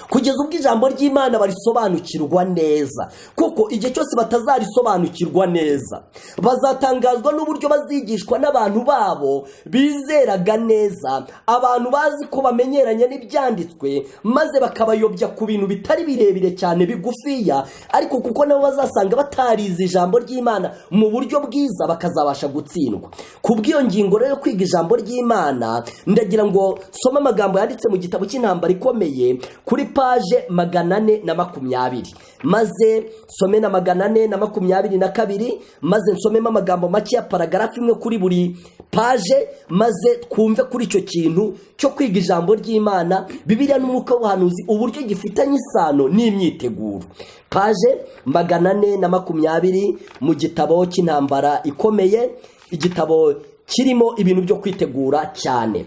kugeza ubwo ijambo ry'Imana barisobanukirwa neza, kuko igihe cyose batazarisobanukirwa neza bazatangazwa n'uburyo bazigishwa n'abantu babo bizeraga neza, abantu bazi ko bamenyeranye n'ibyanditswe, maze bakabayobya ku bintu bitari birebire cyane bigufiya, ariko kuko nabo bazasanga batarize ijambo ry'Imana mu buryo bwiza bakazabasha gutsindwa. Kubw'iyo ngingo rero kwiga ijambo ry'Imana, ndagira ngo soma amagambo yanditse mu gitabo cy'intambara ikomeye kuri paje 420, maze nsome na 422, maze nsomemo amagambo make ya paragarafu imwe kuri buri paje, maze twumve kuri icyo kintu cyo kwiga ijambo ry'Imana, Bibiliya n'umwuka w'ubuhanuzi, uburyo gifitanye isano n'imyiteguro. Paje 420 mu gitabo cy'intambara ikomeye, igitabo kirimo ibintu byo kwitegura cyane.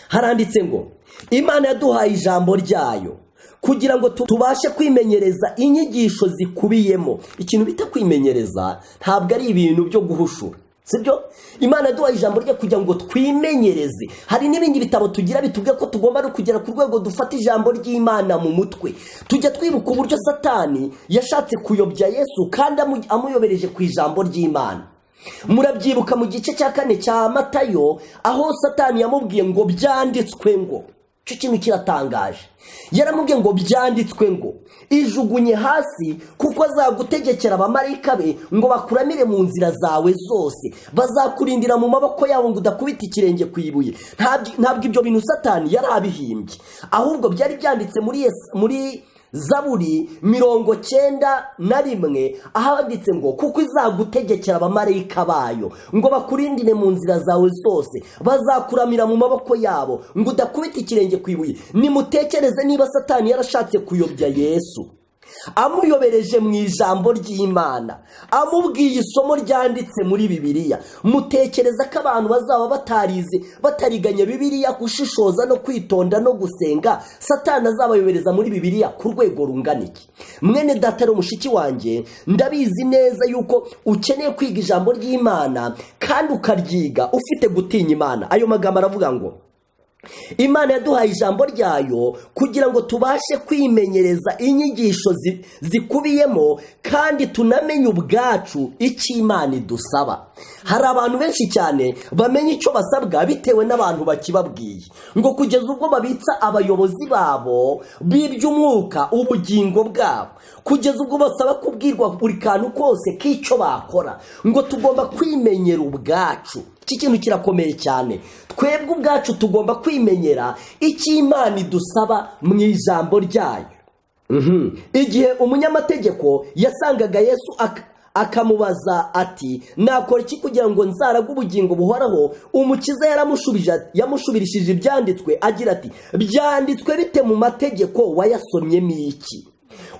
Haranditse ngo Imana yaduhaye ijambo ryayo kugira ngo tubashe kwimenyereza inyigisho zikubiyemo. Ikintu bita kwimenyereza ntabwo ari ibintu byo guhushura, sibyo? Imana yaduhaye ijambo rye kugira ngo twimenyereze. Hari n'ibindi bitabo tugira bitubwiye ko tugomba no kugera ku rwego dufata ijambo ry'Imana mu mutwe. Tujya twibuka uburyo Satani yashatse kuyobya Yesu kandi amuyobereje ku ijambo ry'Imana. Murabyibuka mu gice cya 4 cya Matayo, aho Satani yamubwiye ngo byanditswe ngo. Cyo kintu kiratangaje. Yaramubwiye ngo byanditswe ngo ijugunye hasi, kuko azagutegekera abamarayika be ngo bakuramire mu nzira zawe zose, bazakurindira mu maboko yabo ngo udakubita ikirenge ku ibuye. Ntabwo ibyo bintu Satani yarabihimbye, ahubwo byari byanditse muri Zaburi 91, ahaditse ngo kuko izagutegekera abamarayika bayo ngo bakurindire mu nzira zawe zose, bazakuramira mu maboko yabo ngo udakubita ikirenge ku ibuye. Nimutekereze niba Satani yarashatse kuyobya Yesu, amuyobereje mu ijambo ry'Imana, amubwiye isomo ryanditse muri Bibiliya. Mutekereza ko abantu bazaba batariganye Bibiliya, gushishoza no kwitonda no gusenga, Satani azabayobereza muri Bibiliya ku rwego rungana iki? Mwene data mushiki wanjye, ndabizi neza yuko ukeneye kwiga ijambo ry'Imana kandi ukaryiga ufite gutinya Imana. Ayo magambo aravuga ngo Imana yaduhaye ijambo ryayo kugira ngo tubashe kwimenyereza inyigisho zikubiyemo kandi tunamenye ubwacu icyo Imana idusaba. Hari abantu benshi cyane bamenye icyo basabwa bitewe n'abantu bakibabwiye, ngo kugeza ubwo babitsa abayobozi babo b'iby'umwuka ubugingo bwabo, kugeza ubwo basaba kubwirwa buri kantu kose k'icyo bakora. Ngo tugomba kwimenyera ubwacu. Iki kintu kirakomeye cyane. Twebwe ubwacu tugomba kwimenyera icyo Imana idusaba mu ijambo ryayo. Igihe umunyamategeko yasangaga Yesu akamubaza ati nakora iki kugira ngo nzaraga ubugingo buhoraho, Umukiza yamushubirishije ibyanditswe agira ati byanditswe bite mu mategeko, wayasomyemo iki?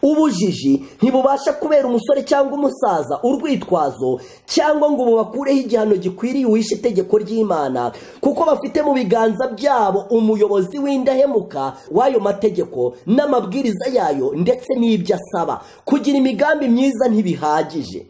Ubujiji ntibubasha kubera umusore cyangwa umusaza urwitwazo, cyangwa ngo bubakureho igihano gikwiriye uwishe itegeko ry'Imana, kuko bafite mu biganza byabo umuyobozi w'indahemuka w'ayo mategeko n'amabwiriza yayo ndetse n'ibyo asaba. Kugira imigambi myiza ntibihagije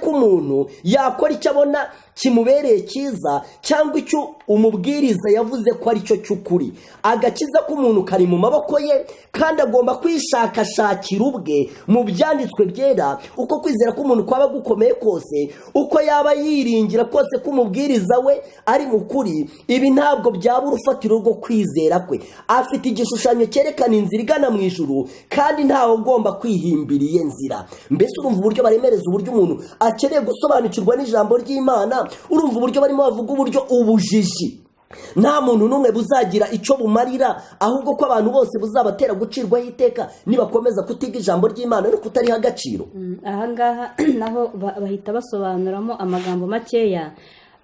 ko umuntu yakora icyo abona kimubereye cyiza cyangwa icyo umubwiriza yavuze ko ari cyo cy'ukuri. Agakiza k'umuntu kari mu maboko ye, kandi agomba kwishakashakira ubwe mu byanditswe byera. Uko kwizera k'umuntu kwaba gukomeye kose, uko yaba yiringira kose ko umubwiriza we ari mu kuri, ibi ntabwo byaba urufatiro rwo kwizera kwe. Afite igishushanyo cyerekana inzira igana mu ijuru, kandi ntawe ugomba kwihimbira iyo nzira. Mbese urumva uburyo baremereza uburyo umuntu akeneye gusobanukirwa n'ijambo ry'Imana? Urumva uburyo barimo bavuga uburyo ubujiji nta muntu n'umwe buzagira icyo bumarira, ahubwo ko abantu bose buzabatera gucirwaho iteka nibakomeza kutiga ijambo ry'Imana no kutariha agaciro. Ahangaha naho bahita basobanuramo amagambo makeya.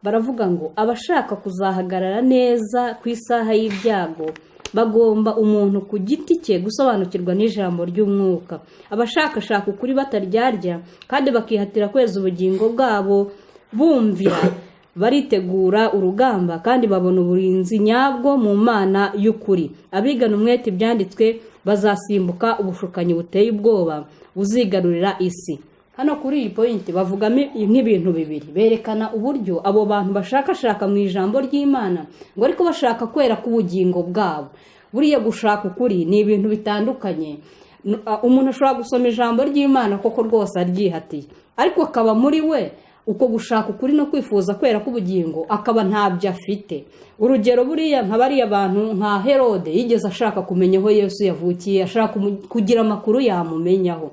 Baravuga ngo abashaka kuzahagarara neza ku isaha y'ibyago bagomba umuntu ku giti cye gusobanukirwa n'ijambo ry'umwuka. Abashakashaka ukuri bataryarya kandi bakihatira kweza ubugingo bwabo bumvira, baritegura urugamba kandi babona uburinzi nyabwo mu Mana y'ukuri. Abigana umwete ibyanditswe bazasimbuka ubushukanyi buteye ubwoba buzigarurira isi. Hano kuri iyi point bavugamo nk'ibintu bibiri. Berekana uburyo abo bantu bashakashaka mu ijambo ry'Imana ngo ariko bashaka kwera k'ubugingo bwabo. Buriya gushaka ukuri ni ibintu bitandukanye. Umuntu ashobora gusoma ijambo ry'Imana koko rwose aryihatiye, ariko akaba muri we uko gushaka ukuri no kwifuza kwera k'ubugingo akaba ntabyo afite. Urugero buriya nka bariya abantu nka Herode yigeze ashaka kumenya aho Yesu yavukiye, ashaka kugira amakuru yamumenyaho,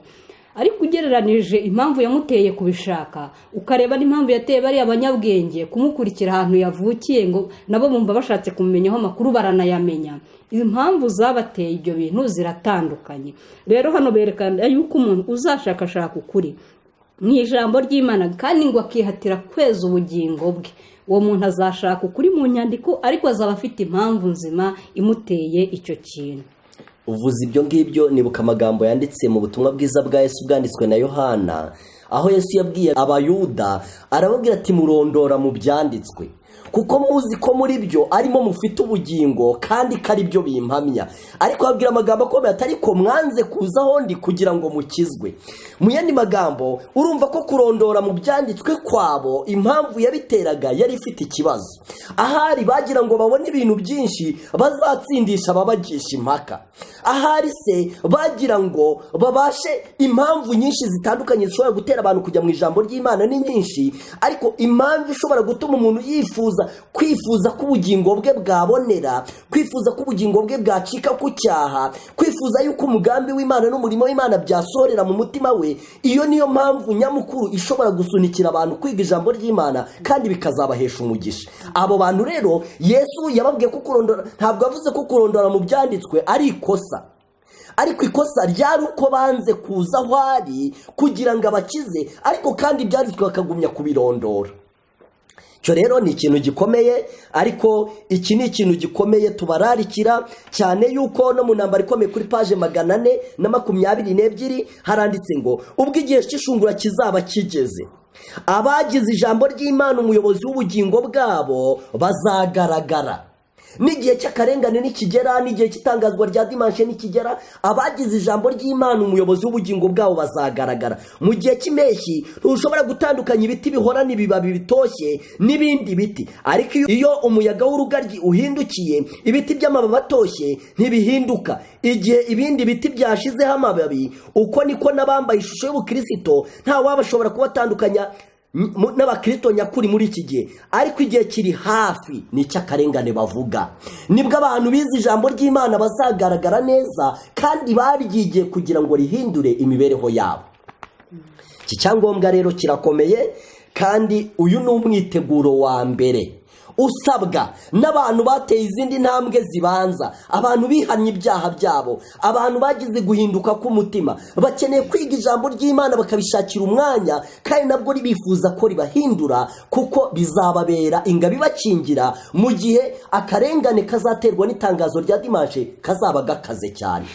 ariko ugereranije impamvu yamuteye kubishaka ukareba n'impamvu yateye bari abanyabwenge kumukurikira ahantu yavukiye ngo nabo bumva bashatse kumenyaho amakuru baranayamenya, impamvu zabateye ibyo bintu ziratandukanye. Rero hano berekana yuko umuntu uzashakashaka ukuri mu ijambo ry'Imana kandi ngo akihatira kweza ubugingo bwe, uwo muntu azashaka ukuri mu nyandiko ariko azaba afite impamvu nzima imuteye icyo kintu. Uvuze ibyo ngibyo nibuka amagambo yanditse mu butumwa bwiza bwa Yesu bwanditswe na Yohana, aho Yesu yabwiye abayuda arababwira ati murondora mu byanditswe kuko muzi ko muri byo arimo mufite ubugingo kandi kari byo bimpamya, ariko ababwira amagambo akomeye atari ko mwanze kuza hondi kugira ngo mukizwe. Mu yandi magambo urumva ko kurondora mu byanditswe kwabo impamvu yabiteraga yari ifite ikibazo. Ahari bagira ngo babone ibintu byinshi bazatsindisha ababagisha impaka, ahari se bagira ngo babashe impamvu nyinshi zitandukanye zishobora gutera abantu kujya mu ijambo ry'Imana ni nyinshi, ariko impamvu ishobora gutuma umuntu kwifuza ko ubugingo bwe bwabonera, kwifuza ko ubugingo bwe bwacika ku cyaha, kwifuza yuko umugambi w'Imana n'umurimo w'Imana byasorera mu mutima we, iyo niyo mpamvu nyamukuru ishobora gusunikira abantu kwiga ijambo ry'Imana kandi bikazabahesha umugisha. Abo bantu rero Yesu yababwiye ko kurondora, ntabwo yavuze ko kurondora mu byanditswe ari ikosa, ariko ikosa ryari uko banze kuza aho ari kugira ngo abakize, ariko kandi ibyanditswe bakagumya kubirondora. Cyo rero ni ikintu gikomeye, ariko iki ni ikintu gikomeye tubararikira cyane yuko no mu ntambara ikomeye kuri paje 422 haranditse ngo ubwo igihe cy'ishungura kizaba kigeze abagize ijambo ry'Imana umuyobozi w'ubugingo bwabo bazagaragara. N'igihe cy'akarengane nikigera, n'igihe cy'itangazwa rya dimanche nikigera, abagize ijambo ry'Imana umuyobozi w'ubugingo bwabo bazagaragara. Mu gihe cy'impeshyi ntushobora gutandukanya ibiti bihorana ibibabi bitoshye n'ibindi biti, ariko iyo umuyaga w'urugaryi uhindukiye ibiti by'amababi atoshye ntibihinduka. Igihe ibindi biti byashizeho amababi, uko niko n'abambaye ishusho y'ubukristo nta wabashobora kubatandukanya n'abakristo nyakuri muri iki gihe, ariko igihe kiri hafi ni cy'akarengane bavuga. Nibwo abantu bize ijambo ry'Imana bazagaragara neza kandi baryigiye kugira ngo rihindure imibereho yabo. Iki cyangombwa rero kirakomeye, kandi uyu ni umwiteguro wa mbere usabwa n'abantu bateye izindi ntambwe zibanza, abantu bihannye ibyaha byabo, abantu bagize guhinduka k'umutima, bakeneye kwiga ijambo ry'Imana bakabishakira umwanya, kandi nabwo ribifuza ko ribahindura, kuko bizababera ingabi bakingira mu gihe akarengane kazaterwa n'itangazo rya dimanche kazaba gakaze cyane.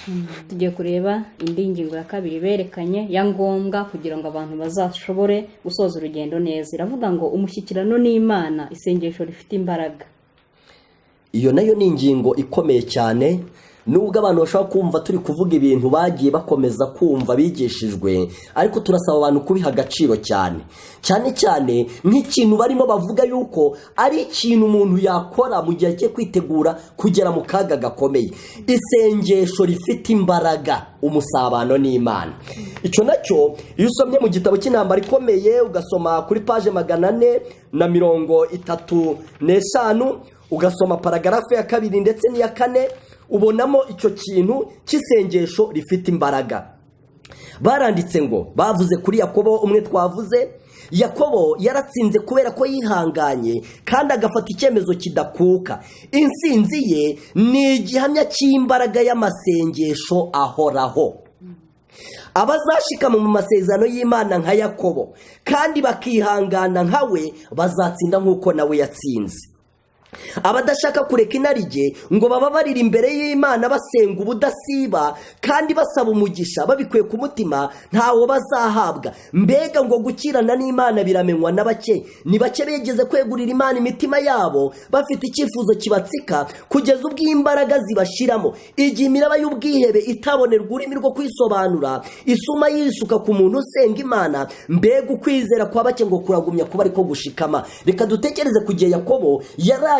Tugiye kureba indi ngingo ya kabiri berekanye ya ngombwa kugira ngo abantu bazashobore gusoza urugendo neza. Iravuga ngo umushyikirano n'Imana, isengesho rifite imbaraga. Iyo nayo ni ingingo ikomeye cyane, nubwo abantu bashobora kumva turi kuvuga ibintu bagiye bakomeza kumva bigishijwe, ariko turasaba abantu kubiha agaciro cyane cyane nk'ikintu barimo bavuga yuko ari ikintu umuntu yakora mu gihe cyo kwitegura kugera mu kaga gakomeye. Isengesho rifite imbaraga, umusabano n'Imana. Icyo nacyo iyo usomye mu gitabo cy'intambara ikomeye ugasoma kuri paje 435 ugasoma paragarafu ya 2 ndetse n'iya 4, ubonamo icyo kintu cy'isengesho rifite imbaraga. Baranditse ngo, bavuze kuri Yakobo umwe twavuze, Yakobo yaratsinze kubera ko yihanganye kandi agafata icyemezo kidakuka. Insinzi ye ni igihamya cy'imbaraga y'amasengesho ahoraho. Abazashika mu masezerano y'Imana nka Yakobo kandi bakihangana nkawe bazatsinda nk'uko nawe yatsinze. Abadashaka kureka inarijye ngo bababarire imbere y'Imana basenga ubudasiba kandi basaba umugisha babikuye ku mutima, ntawo bazahabwa. Mbega ngo gukirana n'Imana biramenywa na bake, ni bake begeze kwegurira Imana imitima yabo bafite icyifuzo kibatsika kugeza ubwo imbaraga zibashiramo. Igihe imiraba y'ubwihebe itabonerwa ururimi rwo kwisobanura isuma yisuka ku muntu usenga Imana, mbega ukwizera kwa bake ngo kuragumya kuba ariko gushikama. Reka dutekereze kugiye Yakobo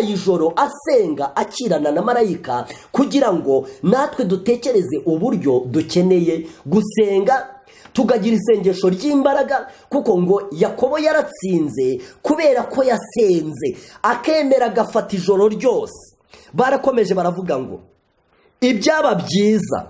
ijoro asenga akirana na marayika, kugira ngo natwe dutekereze uburyo dukeneye gusenga tugagira isengesho ry'imbaraga, kuko ngo Yakobo yaratsinze kubera ko yasenze akemera agafata ijoro ryose. Barakomeje baravuga ngo ibyaba byiza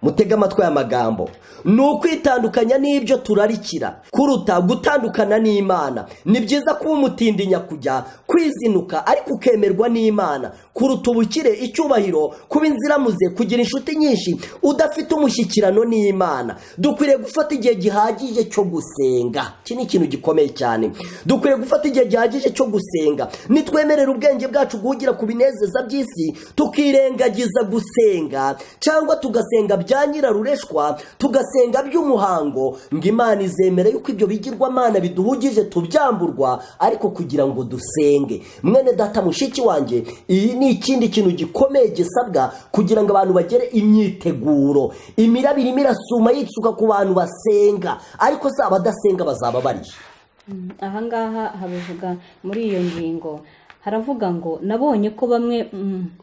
mutega amatwi aya magambo, ni ukwitandukanya n'ibyo turarikira kuruta gutandukana n'Imana. Ni byiza kuba umutindi nyakujya, kwizinuka ariko ukemerwa n'Imana, kuruta ubukire, icyubahiro, kuba inziramuze, kugira inshuti nyinshi udafite umushyikirano n'Imana. Dukwiriye gufata igihe gihagije cyo gusenga. Iki ni ikintu gikomeye cyane. Dukwiriye gufata igihe gihagije cyo gusenga. Nitwemerera ubwenge bwacu guhugira ku binezeza by'isi, tukirengagiza gusenga, cyangwa tugasenga bya nyirarureshwa, tugasenga by'umuhango, ngo Imana izemera yuko ibyo bigirwamana biduhugije tubyamburwa, ariko kugira ngo dusenge. Mwene data, mushiki wanjye, iyi ni ikindi kintu gikomeye gisabwa kugira ngo abantu bagere imyiteguro. Imiraba irimo irasuma yitsuka ku bantu basenga, ariko se abadasenga bazaba bari. Ahangaha habivuga muri iyo ngingo, haravuga ngo nabonye ko bamwe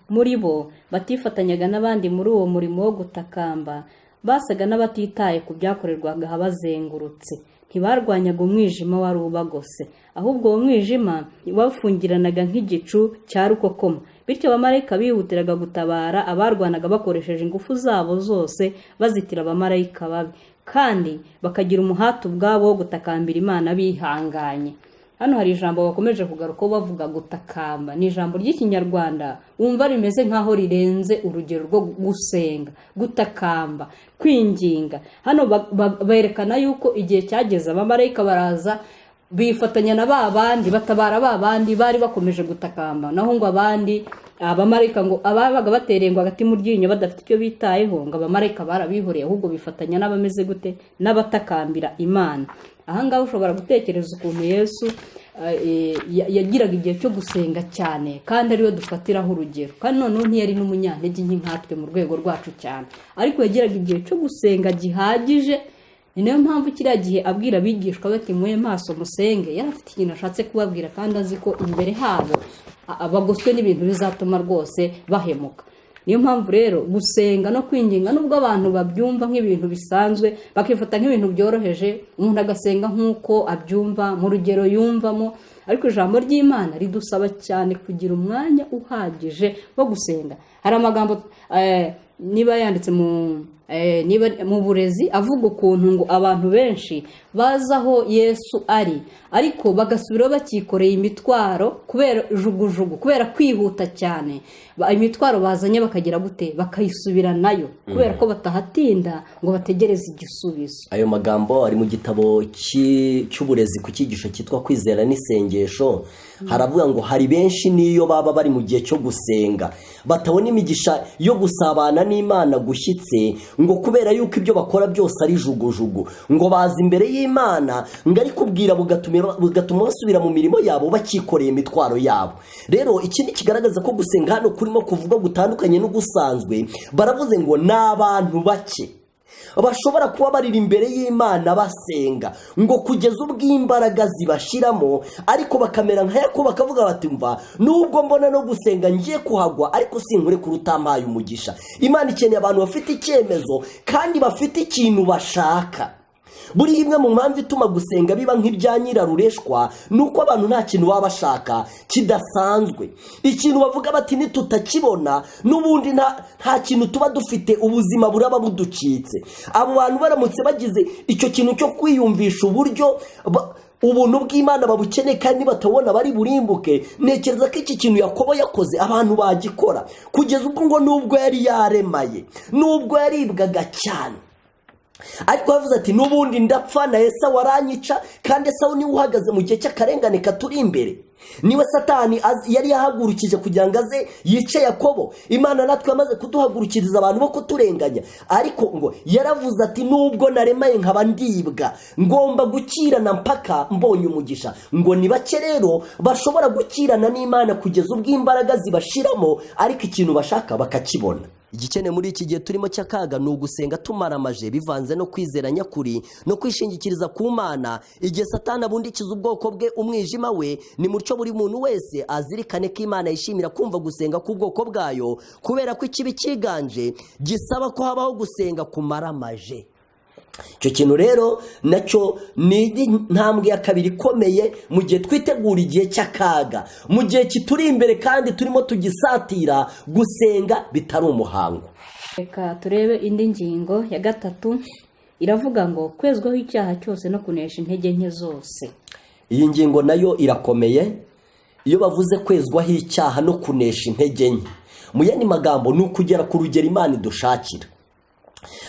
muri bo batifatanyaga n'abandi muri uwo murimo wo gutakamba, basaga n'abatitaye ku byakorerwaga abazengurutse. Ntibarwanyaga umwijima wari ubagose, ahubwo uwo mwijima wafungiranaga nk'igicu cya rukokoma. Bityo abamarayika bihutiraga gutabara abarwanaga bakoresheje ingufu zabo zose, bazitira abamarayika babi, kandi bakagira umuhati ubwabo wo gutakambira Imana bihanganye. Hano hari ijambo bakomeje kugaruka bavuga gutakamba. Ni ijambo ry'ikinyarwanda wumva rimeze nkaho rirenze urugero rwo gusenga, gutakamba, kwinginga. Hano berekana yuko igihe cyageze abamarayika baraza bifatanya na babandi, batabara babandi bari bakomeje gutakamba. Naho ngo abandi abamarayika ngo ababaga baterengwa hagati mu ryinyo badafite icyo bitayeho, ngo abamarayika barabihoreye, ahubwo bifatanya n'abameze gute, n'abatakambira Imana. Ahangaha ushobora gutekereza ukuntu Yesu yagiraga igihe cyo gusenga cyane, kandi ariwe dufatiraho urugero. Kandi noneho ntiyari n'umunyantege nkatwe mu rwego rwacu cyane, ariko yagiraga igihe cyo gusenga gihagije. Ni nayo mpamvu kiriya gihe abwira abigishwa bati mwe maso musenge, yari afite ikintu ashatse kubabwira, kandi azi ko imbere habo bagoswe n'ibintu bizatuma rwose bahemuka. Niyo mpamvu rero gusenga no kwinginga, nubwo abantu babyumva nk'ibintu bisanzwe, bakifata nk'ibintu byoroheje, umuntu agasenga nk'uko abyumva mu rugero yumvamo, ariko ijambo ry'Imana ridusaba cyane kugira umwanya uhagije wo gusenga. Hari amagambo niba yanditse mu burezi avuga ukuntu ngo abantu benshi baza aho Yesu ari, ariko bagasubiraho bakikoreye imitwaro kubera jugujugu, kubera kwihuta cyane. Imitwaro bazanye bakagira gute, bakayisubira nayo, kubera ko batahatinda ngo bategereze igisubizo. Ayo magambo ari mu gitabo cy'uburezi ku cyigisho cyitwa Kwizera n'isengesho. Haravuga ngo hari benshi niyo baba bari mu gihe cyo gusenga batabona imigisha yo gusabana n'Imana gushyitse, ngo kubera yuko ibyo bakora byose ari jugujugu, ngo baza imbere y'Imana ngo ari kubwira bugatuma basubira mu mirimo yabo bakikoreye imitwaro yabo. Rero ikindi kigaragaza ko gusenga hano kurimo kuvuga gutandukanye n'ugusanzwe, baravuze ngo n'abantu bake bashobora kuba barira imbere y'Imana basenga, ngo kugeza ubwo imbaraga zibashiramo, ariko bakamera nka Yakobo bakavuga bati mva nubwo mbona no gusenga ngiye kuhagwa, ariko sinkure kurutampaye umugisha. Imana ikeneye abantu bafite icyemezo kandi bafite ikintu bashaka. Buri imwe mu mpamvu ituma gusenga biba nk'ibya nyirarureshwa, nuko abantu nta kintu baba bashaka kidasanzwe. Ikintu bavuga bati nitutakibona n'ubundi nta kintu tuba dufite, ubuzima buraba buducitse. Abo bantu baramutse bagize icyo kintu cyo kwiyumvisha uburyo ubuntu bw'Imana babukeneye kandi batabona bari burimbuke, ntekereza ko iki kintu Yakobo yakoze abantu bagikora, kugeza ubwo ngo nubwo yari yaremaye, nubwo yaribwaga cyane, ariko yavuze ati n'ubundi ndapfa na Esawu aranyica, kandi Esawu niwe uhagaze mu gihe cy'akarengane katuri imbere. Niwe Satani yari yahagurukije kugira ngo aze yice Yakobo. Imana natwe yamaze kuduhagurukiriza abantu bo kuturenganya, ariko ngo yaravuze ati nubwo naremaye nkaba ndibwa, ngomba gukirana mpaka mbonye umugisha. Ngo ni bake rero bashobora gukirana n'Imana kugeza ubwo imbaraga zibashiramo, ariko ikintu bashaka bakakibona. Igikene muri iki gihe turimo cy'akaga ni ugusenga tumaramaje, bivanze no kwizera nyakuri no kwishingikiriza ku Mana. Igihe Satani abundikiza ubwoko bwe umwijima we, ni mucyo buri muntu wese azirikane ko Imana yishimira kumva gusenga k'ubwoko bwayo, kubera ko ikibi cyiganje gisaba ko habaho gusenga kumaramaje. Icyo kintu rero nacyo ni intambwe ya kabiri ikomeye mu gihe twitegura igihe cy'akaga, mu gihe kituri imbere kandi turimo tugisatira. Gusenga bitari umuhango. Reka turebe indi ngingo ya gatatu, iravuga ngo kwezwaho icyaha cyose no kunesha intege nke zose. Iyi ngingo nayo irakomeye. Iyo bavuze kwezwaho icyaha no kunesha intege nke, mu yandi magambo ni ukugera ku rugero Imana idushakira.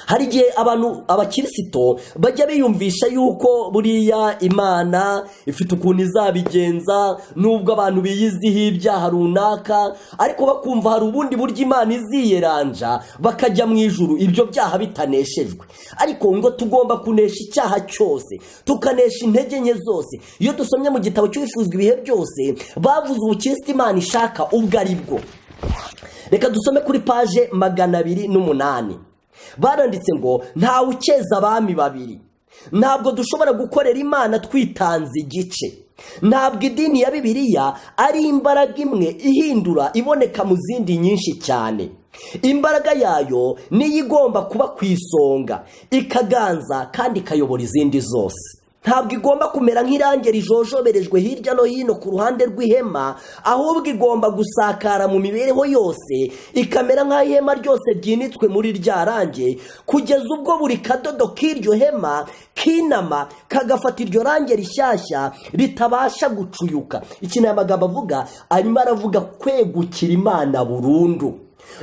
Hari igihe abantu abakirisito bajya biyumvisha yuko buriya Imana ifite ukuntu izabigenza nubwo abantu biyiziho ibyaha runaka, ariko bakumva hari ubundi buryo Imana iziyeranja bakajya mu ijuru ibyo byaha bitaneshejwe. Ariko ngo tugomba kunesha icyaha cyose, tukanesha intege nke zose. Iyo dusomye mu gitabo cy'Ibifuzwa ibihe byose, bavuze ubukristo Imana ishaka ubwo ari bwo. Reka dusome kuri paje 208. Baranditse ngo ntawe ukeza abami babiri. Ntabwo dushobora gukorera Imana twitanze igice. Ntabwo idini ya Bibiliya ari imbaraga imwe ihindura iboneka mu zindi nyinshi cyane. Imbaraga yayo niyo igomba kuba ku isonga, ikaganza kandi ikayobora izindi zose. Ntabwo igomba kumera nk'irange rijojoberejwe hirya no hino ku ruhande rw'ihema, ahubwo igomba gusakara mu mibereho yose, ikamera nk'aho ihema ryose ryinitswe muri rya range, kugeza ubwo buri kadodo k'iryo hema kinama kagafata iryo range rishyashya ritabasha gucuyuka. Ikintu aya magambo avuga, arimo aravuga kwegukira Imana burundu,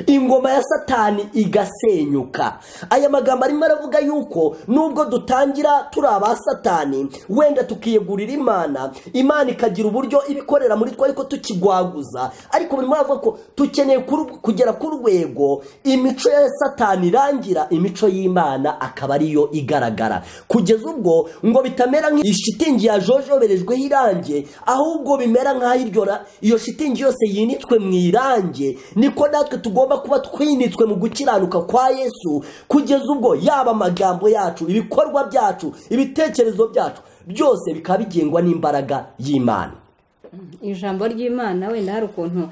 ingoma ya Satani igasenyuka. Aya magambo arimo aravuga yuko nubwo dutangira turi aba Satani, wenda tukiyegurira Imana, Imana ikagira uburyo ibikorera muri twe ariko tukigwaguza. Ariko birimo aravuga ko tukeneye kugera ku rwego imico ya Satani irangira, imico y'Imana akaba ariyo igaragara, kugeza ubwo ngo bitamera nk'ishitingi yajojoberejweho irange, ahubwo bimera nk'aho iyo shitingi yose yinitswe mu irange. Niko natwe tugomba kuba twinitswe mu gukiranuka kwa Yesu, kugeza ubwo yaba amagambo yacu, ibikorwa byacu, ibitekerezo byacu byose bikaba bigengwa n'imbaraga y'Imana. Ijambo ry'Imana wenda hari ukuntu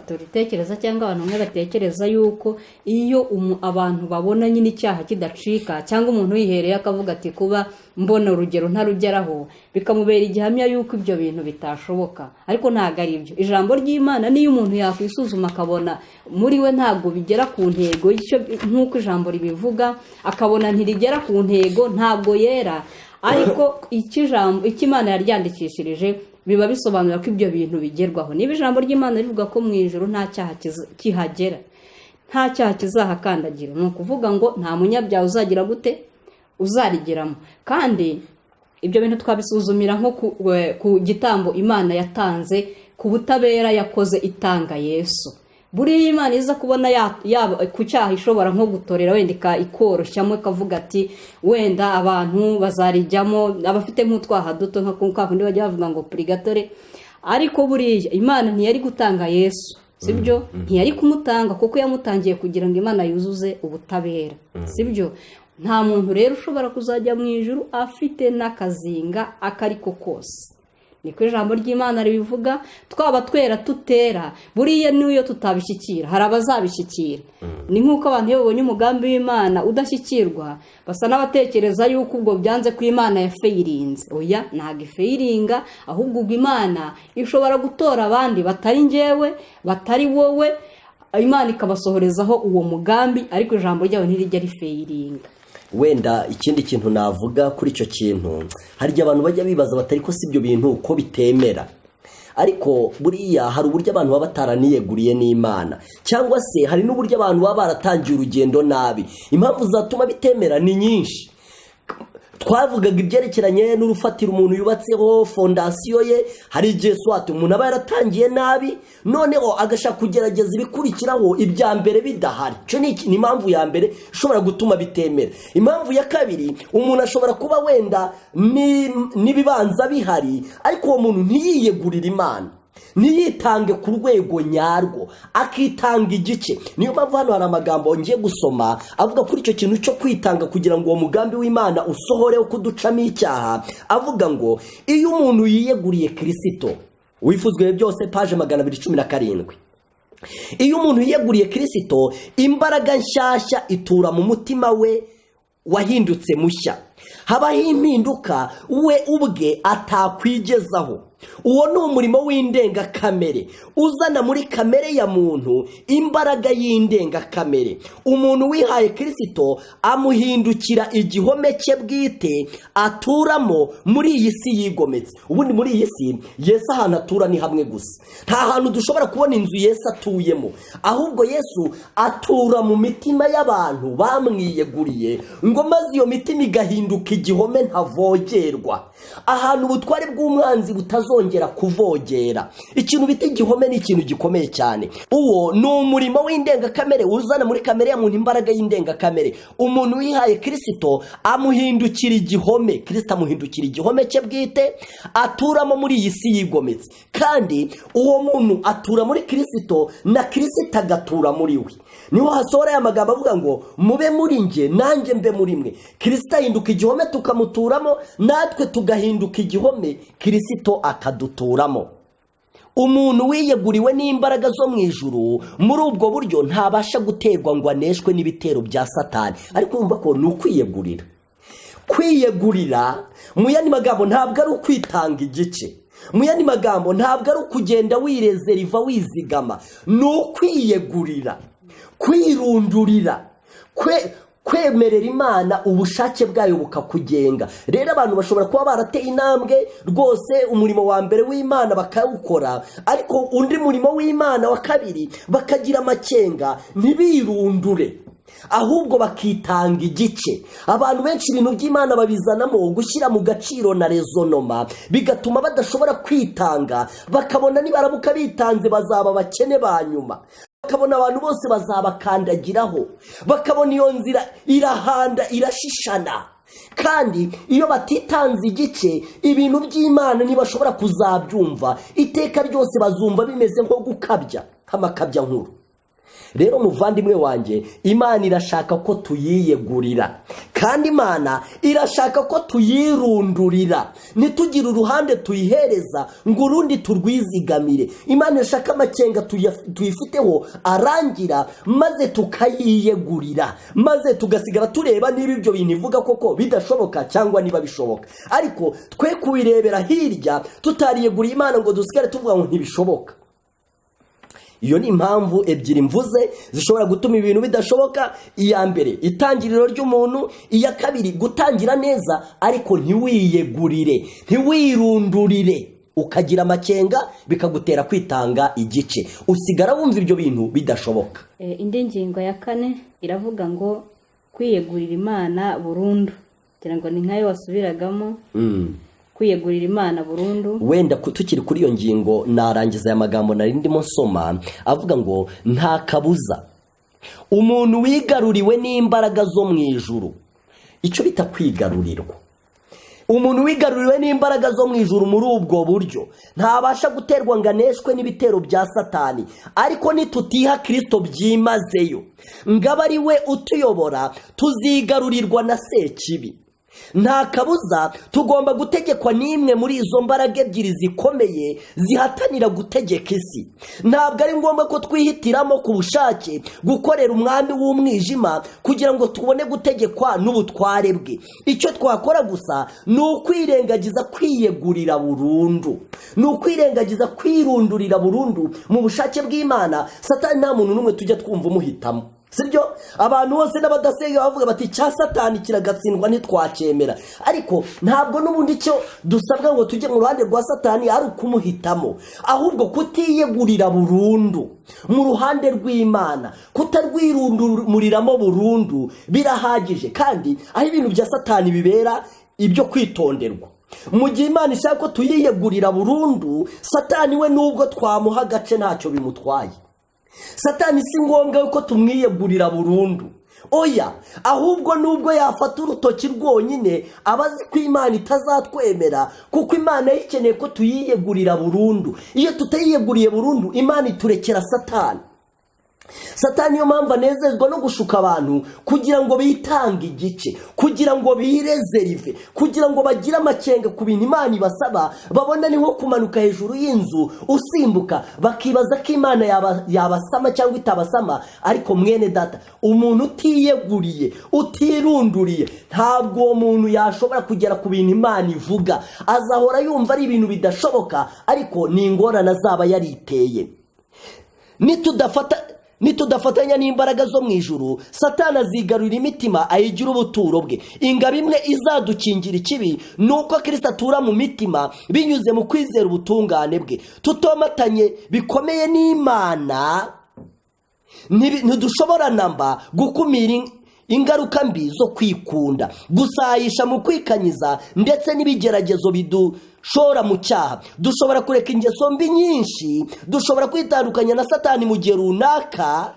turitekereza cyangwa abantu bamwe batekereza yuko iyo abantu babona nyine icyaha kidacika, cyangwa umuntu yihereye akavuga ati kuba mbona urugero ntarugeraho, bikamubera igihamya yuko ibyo bintu bitashoboka. Ariko ntabwo ari ibyo. Ijambo ry'Imana niyo umuntu yakwisuzuma akabona muri we ntabwo bigera ku ntego nk'uko ijambo ribivuga, akabona ntirigera ku ntego, ntabwo yera. Ariko icyo Imana yaryandikishirije biba bisobanura ko ibyo bintu bigerwaho. Niba ijambo ry'Imana rivuga ko mu ijuru nta cyaha kihagera, nta cyaha kizahakandagira, ni ukuvuga ngo nta munyabyaha uzagira gute uzarigeramo. Kandi ibyo bintu twabisuzumira nko ku gitambo Imana yatanze, ku butabera yakoze itanga Yesu. Buriya Imana iza kubona yaba ku cyaha ishobora nko gutorera wenda ikoroshyamo ikavuga ati wenda abantu bazarijyamo abafite nk'utwaha duto nka kundi bajya bavuga ngo purigatore. Ariko buriya Imana ntiyari gutanga Yesu, sibyo? Ntiyari kumutanga kuko yamutangiye kugira ngo Imana yuzuze ubutabera, sibyo? Nta muntu rero ushobora kuzajya mu ijuru afite n'akazinga akariko kose. Niko ijambo ry'Imana ribivuga. Twaba twera tutera, buriya niyo tutabishyikira hari abazabishyikira. Ni nk'uko abantu iyo babonye umugambi w'Imana udashyikirwa basa n'abatekereza yuko ubwo byanze ko Imana yafeyirinze. Oya, ntabwo ifeyiringa, ahubwo ubwo Imana ishobora gutora abandi batari njyewe, batari wowe, Imana ikabasohorezaho uwo mugambi, ariko ijambo ryawe ntirijya rifeyiringa. Wenda ikindi kintu navuga kuri icyo kintu, hari igihe abantu bajya bibaza batari ko si ibyo bintu uko bitemera. Ariko buriya hari uburyo abantu baba bataraniyeguriye n'Imana, cyangwa se hari n'uburyo abantu baba baratangiye urugendo nabi. Impamvu zatuma bitemera ni nyinshi. Twavugaga ibyerekeranye n'urufatiro umuntu yubatseho fondasiyo ye. Hari igihe swati umuntu aba yaratangiye nabi, noneho agashaka kugerageza ibikurikiraho ibya mbere bidahari. Cyo ni impamvu ya mbere ishobora gutuma bitemera. Impamvu ya kabiri, umuntu ashobora kuba wenda n'ibibanza bihari, ariko uwo muntu ntiyiyegurire Imana, ntiyitange ku rwego nyarwo, akitanga igice. Niyo mpamvu hano hari amagambo ngiye gusoma avuga kuri icyo kintu cyo kwitanga kugira ngo uwo mugambi w'Imana usohoreho kuducamo icyaha. Avuga ngo iyo umuntu yiyeguriye Kristo, wifuzwe byose, paje 217. Iyo umuntu yiyeguriye Kristo, imbaraga nshyashya itura mu mutima we wahindutse mushya. Habaho impinduka we ubwe atakwigezaho. uwo ni umurimo w'indengakamere uzana muri kamere ya muntu imbaraga y'indengakamere. Umuntu wihaye Kristo amuhindukira igihome cye bwite aturamo muri iyi si yigometse. Ubundi muri iyi si Yesu ahantu atura ni hamwe gusa, nta hantu dushobora kubona inzu Yesu atuyemo, ahubwo Yesu atura mu mitima y'abantu bamwiyeguriye ngo maze iyo mitima igahinduka igihome ntavogerwa, ahantu ubutware bw'umwanzi butazongera kuvogera. Ikintu bita igihome ni ikintu gikomeye cyane. Uwo ni umurimo w'indengakamere uzana muri kamere ya muntu imbaraga y'indengakamere. Umuntu wihaye Kristo amuhindukira igihome, Kristo amuhindukira igihome cye bwite aturamo muri iyi si yigometse, kandi uwo muntu atura muri Kristo na Kristo agatura muri we. Niho hasohora aya magambo avuga ngo mube muri nge nanjye mbe muri mwe. Kristo ahinduka igihome tukamuturamo, natwe tugahinduka igihome Kristo akaduturamo. Umuntu wiyeguriwe n'imbaraga zo mu ijuru muri ubwo buryo ntabasha guterwa ngo aneshwe n'ibitero bya Satani. Ariko urumva ko ni ukwiyegurira. Kwiyegurira mu yandi magambo ntabwo ari ukwitanga igice, mu yandi magambo ntabwo ari ukugenda wirezeriva wizigama, ni ukwiyegurira, kwirundurira, kwemerera Imana ubushake bwayo bukakugenga. Rero abantu bashobora kuba barateye intambwe rwose umurimo wa mbere w'Imana bakawukora, ariko undi murimo w'Imana wa kabiri bakagira amakenga ntibirundure, ahubwo bakitanga igice. Abantu benshi ibintu by'Imana babizanamo gushyira mu gaciro na rezonoma, bigatuma badashobora kwitanga, bakabona nibarabuka bitanze bazaba bakene ba nyuma, bakabona abantu bose bazabakandagiraho, bakabona iyo nzira irahanda irashishana. Kandi iyo batitanze igice ibintu by'Imana ntibashobora kuzabyumva, iteka ryose bazumva bimeze nko gukabya, nk'amakabya nkuru. Rero muvandimwe wanjye, Imana irashaka ko tuyiyegurira, kandi Imana irashaka ko tuyirundurira, ntitugire uruhande tuyihereza ngo urundi turwizigamire. Imana irashaka amakenga tuyifiteho arangira, maze tukayiyegurira, maze tugasigara tureba niba ibyo bintu ivuga koko bidashoboka cyangwa niba bishoboka. Ariko twe kubirebera hirya tutariyeguriye Imana ngo dusigare tuvuga ngo ntibishoboka. Iyo ni impamvu ebyiri mvuze zishobora gutuma ibintu bidashoboka. Iya mbere, itangiriro ry'umuntu; iya kabiri, gutangira neza ariko ntiwiyegurire, ntiwirundurire, ukagira amakenga bikagutera kwitanga igice, usigara wumva ibyo bintu bidashoboka. Indi ngingo ya 4 iravuga ngo kwiyegurira Imana burundu. Kugira ngo ni nkayo wasubiragamo. Kwiyegurira Imana burundu. Wenda tukiri kuri iyo ngingo narangiza aya magambo nari ndimo nsoma avuga ngo nta kabuza umuntu wigaruriwe n'imbaraga zo mu ijuru. Icyo bita kwigarurirwa, umuntu wigaruriwe n'imbaraga zo mu ijuru muri ubwo buryo ntabasha guterwa ngo aneshwe n'ibitero bya Satani. Ariko nitutiha Kristo byimazeyo ngaba ari we utuyobora, tuzigarurirwa na Sekibi. Nta kabuza tugomba gutegekwa n'imwe muri izo mbaraga ebyiri zikomeye zihatanira gutegeka isi. Ntabwo ari ngombwa ko twihitiramo ku bushake gukorera umwami w'umwijima kugira ngo tubone gutegekwa n'ubutware bwe. Icyo twakora gusa ni ukwirengagiza kwiyegurira burundu, ni ukwirengagiza kwirundurira burundu mu bushake bw'Imana. Satani nta muntu n'umwe tujya twumva umuhitamo, sibyo? Abantu bose n'abadasenga bavuga bati cya Satani kiragatsindwa ntitwacyemera. Ariko ntabwo n'ubundi cyo dusabwa ngo tujye mu ruhande rwa Satani ari ukumuhitamo, ahubwo kutiyegurira burundu mu ruhande rw'Imana, kutarwirunduriramo burundu birahagije. Kandi aho ibintu bya Satani bibera ibyo kwitonderwa. Mu gihe Imana ishaka ko tuyiyegurira burundu, Satani we nubwo twamuha agace ntacyo bimutwaye. Satani si ngombwa ko tumwiyegurira burundu, oya, ahubwo nubwo yafata urutoki rwonyine abazi ko Imana itazatwemera, kuko Imana yikeneye ko tuyiyegurira burundu. Iyo tutayiyeguriye burundu, Imana iturekera Satani. Satani niyo mpamvu anezezwa no gushuka abantu kugira ngo bitange igice, kugira ngo birezerive, kugira ngo bagire amakenga ku bintu Imana ibasaba, babona ni nko kumanuka hejuru y'inzu usimbuka, bakibaza ko Imana yabasama cyangwa itabasama. Ariko mwene data, umuntu utiyeguriye, utirunduriye, ntabwo uwo muntu yashobora kugera ku bintu Imana ivuga. Azahora yumva ari ibintu bidashoboka, ariko ni ingorane azaba yariteye. Nitudafatanya n'imbaraga zo mu ijuru, Satani azigarurira imitima ayigira ubuturo bwe. Ingabo imwe izadukingira ikibi nuko Kristo atura mu mitima binyuze mu kwizera ubutungane bwe. Tutomatanye bikomeye n'Imana, ntidushobora namba gukumira ingaruka mbi zo kwikunda, gusayisha mu kwikanyiza ndetse n'ibigeragezo bidushora mu cyaha. Dushobora kureka ingeso mbi nyinshi, dushobora kwitandukanya na Satani mu gihe runaka,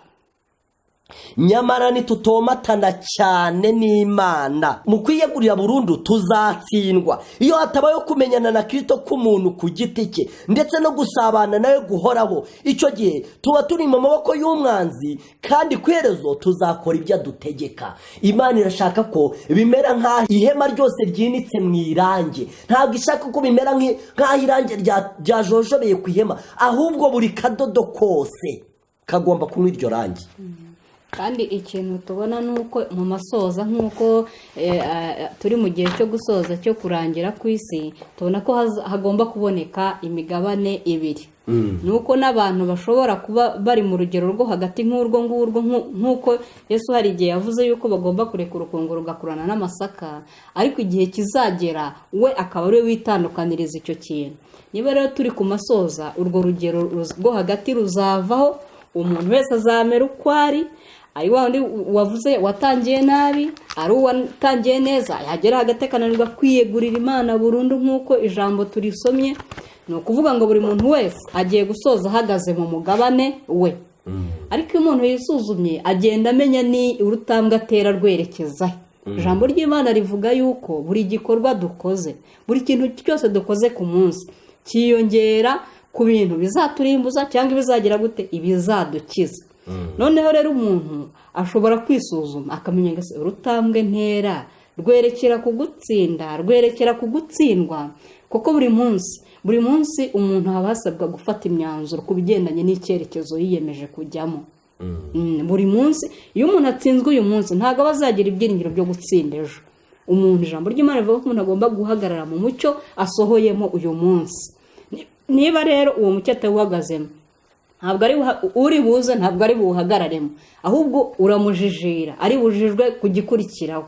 nyamara nitutomatana cyane n'Imana mu kwiyegurira burundu tuzatsindwa. Iyo hatabayeho kumenyana na Kristo k'umuntu ku giti cye ndetse no gusabana nawe guhoraho, icyo gihe tuba turi mu maboko y'umwanzi, kandi kwerezo tuzakora ibyo adutegeka. Imana irashaka ko bimera nk'aho ihema ryose ryinitse mu irange. Ntabwo ishaka ko bimera nk'aho irange ryajojobeye ku ihema, ahubwo buri kadodo kose kagomba kunywa iryo range. Kandi ikintu tubona nuko mu masoza, nk'uko turi mu gihe cyo gusoza cyo kurangira ku isi, tubona ko hagomba kuboneka imigabane ibiri. Nuko n'abantu bashobora kuba bari mu rugero rwo hagati nk'urwo ngurwo, nk'uko Yesu hari igihe yavuze yuko bagomba kureka urukungu rugakurana n'amasaka, ariko igihe kizagera we akaba ari we witandukaniriza icyo kintu. Niba rero turi ku masoza, urwo rugero rwo hagati ruzavaho, umuntu wese azamera uko ari wandi wavuze watangiye nabi, ari uwatangiye neza, yagera hagati akananirwa kwiyegurira Imana burundu nk'uko ijambo turisomye. Ni ukuvuga ngo buri muntu wese agiye gusoza ahagaze mu mugabane we. Ariko iyo umuntu yisuzumye agenda amenya ni urutambwe atera rwerekeza. Ijambo ry'Imana rivuga yuko buri gikorwa dukoze, buri kintu cyose dukoze ku munsi, kiyongera ku bintu bizaturimbuza cyangwa ibizagira gute, ibizadukiza. Noneho rero umuntu ashobora kwisuzuma akamenya ngo urutambwe ntera rwerekera ku gutsinda, rwerekera ku gutsindwa. Kuko buri munsi umuntu aba asabwa gufata imyanzuro ku bigendanye n'icyerekezo yiyemeje kujyamo. Buri munsi iyo umuntu atsinzwe uyu munsi, ntabwo aba azagira ibyiringiro byo gutsinda ejo. Umuntu, ijambo ry'Imana rivuga ko umuntu agomba guhagarara mu mucyo asohoyemo uyu munsi. Niba rero uwo mucyo atawuhagazemo, ntabwo ari uri buze, ntabwo ari buhagararemo, ahubwo uramujijira, ari bujijwe kugikurikiraho.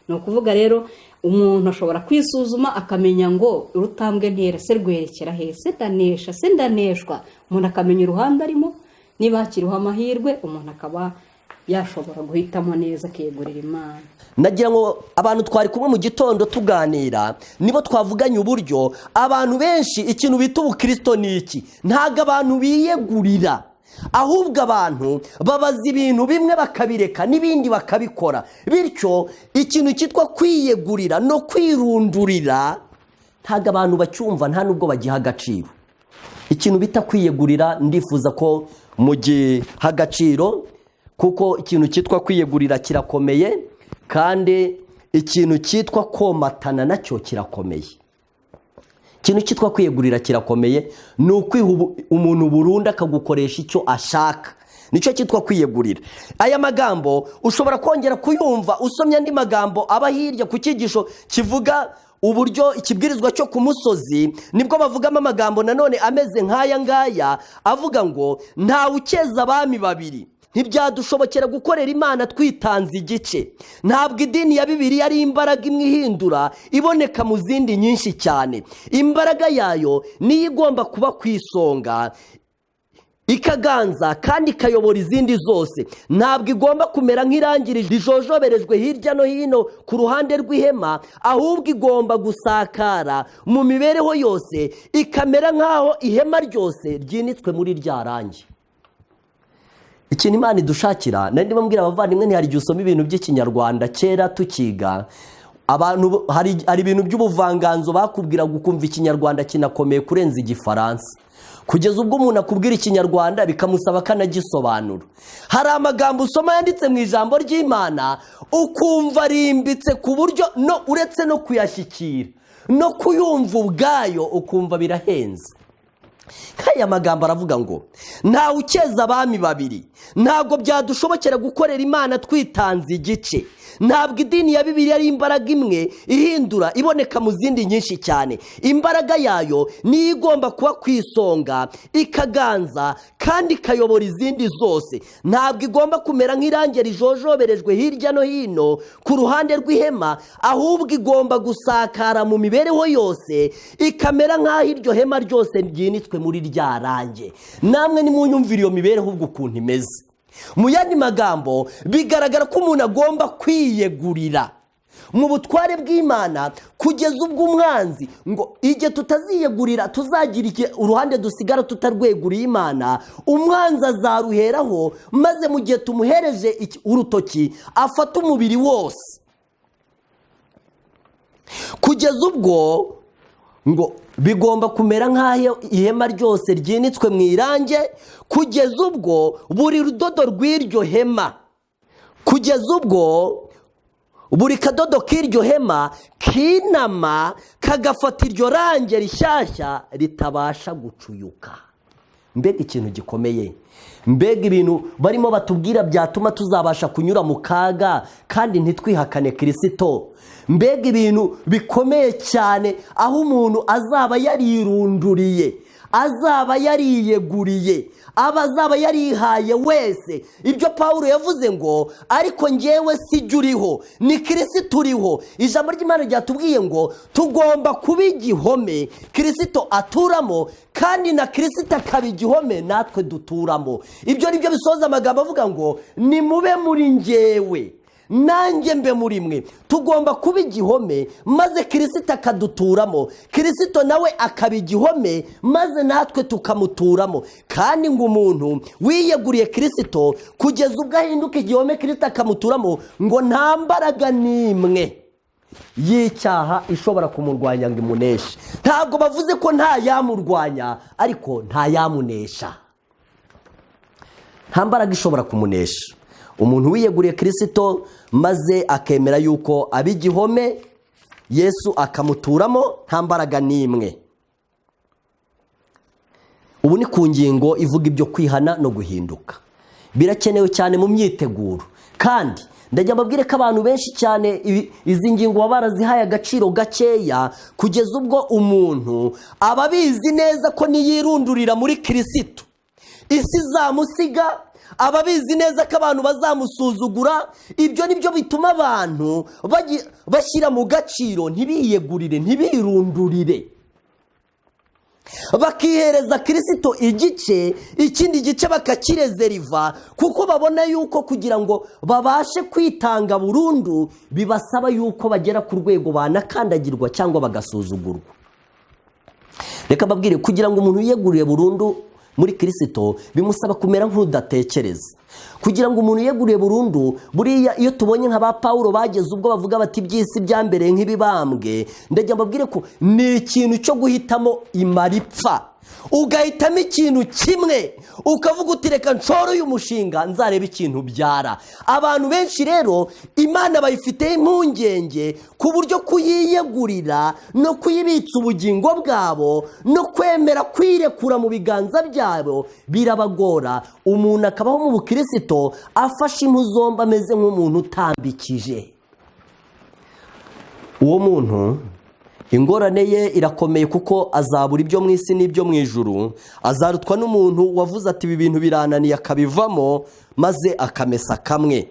Ni ukuvuga rero umuntu ashobora kwisuzuma akamenya ngo urutambwe ntera se rwerekera he, se ndanesha, se ndaneshwa. Umuntu akamenya uruhande arimo, niba hakiriho amahirwe umuntu akaba yashobora guhitamo neza akiyegurira Imana. Nagira ngo abantu twari kumwe mu gitondo tuganira, nibo twavuganye uburyo abantu benshi ikintu bita ubukristo ni iki. Ntago abantu biyegurira, ahubwo abantu babaza ibintu bimwe bakabireka n'ibindi bakabikora. Bityo ikintu cyitwa kwiyegurira no kwirundurira ntago abantu bacyumva, nta nubwo bagiha agaciro. Ikintu bita kwiyegurira ndifuza ko mugiha agaciro, kuko ikintu cyitwa kwiyegurira kirakomeye, kandi ikintu cyitwa komatana nacyo kirakomeye. Ikintu cyitwa kwiyegurira kirakomeye, ni ukwiha umuntu burundu akagukoresha icyo ashaka. Nicyo cyitwa kwiyegurira. Aya magambo ushobora kongera kuyumva usomye andi magambo aba hirya ku cyigisho kivuga uburyo ikibwirizwa cyo ku musozi, nibwo bavugamo amagambo nanone ameze nk'aya ngaya avuga ngo ntawe ukeza abami babiri. Ntibyadushobokera gukorera Imana twitanze igice. Ntabwo idini ya Bibiliya ari imbaraga imwe ihindura iboneka mu zindi nyinshi cyane. Imbaraga yayo niyo igomba kuba ku isonga, ikaganza kandi ikayobora izindi zose. Ntabwo igomba kumera nk'irangi rijojoberejwe hirya no hino ku ruhande rw'ihema, ahubwo igomba gusakara mu mibereho yose, ikamera nk'aho ihema ryose ryinitswe muri rya rangi. Ikintu Imana idushakira, nari mbwira abavandimwe, ntihari igihe usoma ibintu by'ikinyarwanda kera tukiga, abantu hari ibintu by'ubuvanganzo bakubwira gukumva ikinyarwanda kinakomeye kurenza igifaransa. kugeza ubwo umuntu akubwira ikinyarwanda bikamusaba kanagisobanura. Hari amagambo usoma yanditse mu ijambo ry'Imana ukumva rimbitse ku buryo no uretse no kuyashyikira no kuyumva ubwayo ukumva birahenze. Kaya magambo aravuga ngo nta ukeza abami babiri, ntabwo byadushobokera gukorera Imana twitanze igice. Ntabwo idini ya Bibiliya ari imbaraga imwe ihindura iboneka mu zindi nyinshi cyane. Imbaraga yayo ni igomba kuba kwisonga, ikaganza kandi ikayobora izindi zose. Ntabwo igomba kumera nk'irange rijojoberejwe hirya no hino ku ruhande rw'ihema, ahubwo igomba gusakara mu mibereho yose, ikamera nk'aho iryo hema ryose ryinitswe muri rya range. Namwe nimunyumvira iyo mibereho ubwo ukuntu imeze. Mu yandi magambo bigaragara ko umuntu agomba kwiyegurira mu butware bw'Imana kugeza ubwo umwanzi ngo igihe tutaziyegurira tuzagira uruhande dusigara tutarweguriye Imana, umwanzi azaruheraho maze mu gihe tumuhereje urutoki afata umubiri wose, kugeza ubwo ngo bigomba kumera nk'aho ihema ryose ryinitswe mu irange, kugeza ubwo buri rudodo rw'iryo hema, kugeza ubwo buri kadodo k'iryo hema kinama kagafata iryo range rishyashya ritabasha gucuyuka. Mbega ikintu gikomeye, mbega ibintu barimo batubwira byatuma tuzabasha kunyura mu kaga kandi ntitwihakane Kristo. Mbega ibintu bikomeye cyane aho umuntu azaba yarirunduriye, azaba yariyeguriye, azaba yarihaye wese. Ibyo Pawulo yavuze ngo ariko njyewe sijya uriho, ni Kristo uriho. Ijambo ry'Imana ryatubwiye ngo tugomba kuba igihome Kristo aturamo kandi na Kristo akaba igihome natwe duturamo. Ibyo nibyo bisoza amagambo avuga ngo nimube muri njyewe nanjye mbe muri mwe. Tugomba kuba igihome maze Kristo akaduturamo, Kristo nawe akaba igihome maze natwe tukamuturamo. Kandi ngo umuntu wiyeguriye Kristo kugeza ubwo ahinduka igihome Kristo akamuturamo, ngo nta mbaraga n'imwe y'icyaha ishobora kumurwanya ngo imuneshe. Ntabwo bavuze ko nta yamurwanya, ariko nta yamunesha. Nta mbaraga ishobora kumunesha. Umuntu wiyeguriye Kristo maze akemera yuko aba igihome, Yesu akamuturamo, nta mbaraga n'imwe. Ubu ni ku ngingo ivuga ibyo kwihana no guhinduka. Birakenewe cyane mu myiteguro, kandi ndajya mbabwire ko abantu benshi cyane izi ngingo baba barazihaye agaciro gakeya, kugeza ubwo umuntu aba abizi neza ko niyirundurira muri Kristo isi zamusiga, aba bizi neza ko abantu bazamusuzugura. Ibyo nibyo bituma abantu bashyira mu gaciro, ntibiyegurire, ntibirundurire, bakihereza Kristo igice, ikindi gice bakakirezeriva, kuko babona yuko kugira ngo babashe kwitanga burundu bibasaba yuko bagera ku rwego banakandagirwa cyangwa bagasuzugurwa. Reka mbabwire, kugira ngo umuntu yiyegurire burundu muri Kristo bimusaba kumera nk'udatekereza. Kugira ngo umuntu yeguriye burundu, buriya iyo tubonye nka ba Pawulo bageze ubwo bavuga bati by'isi byambereye nk'ibibambwe, ndajya mbabwire ko ni ikintu cyo guhitamo imaripfa. Ugahitamo ikintu kimwe ukavuga uti reka nshore uyu mushinga nzareba ikintu byara. Abantu benshi rero Imana bayifiteho impungenge ku buryo kuyiyegurira no kuyibitsa ubugingo bwabo no kwemera kwirekura mu biganza byabo birabagora. Umuntu akabaho mu bukristo afashe impu zombi ameze nk'umuntu utambikije. Uwo muntu ingorane ye irakomeye, kuko azabura ibyo mu isi n'ibyo mu ijuru. Azarutwa n'umuntu wavuze ati ibi bintu birananiye akabivamo maze akamesa kamwe.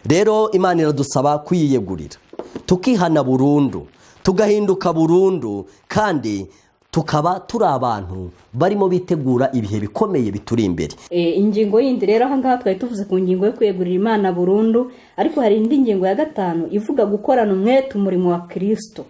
Rero Imana iradusaba kwiyegurira, tukihana burundu, tugahinduka burundu, kandi tukaba turi abantu barimo bitegura ibihe bikomeye bituri imbere. Ingingo yindi rero aha ngaha twari tuvuze ku ngingo yo kwiyegurira Imana burundu, ariko hari indi ngingo ya 5 ivuga gukorana umwete umurimo wa Kristo.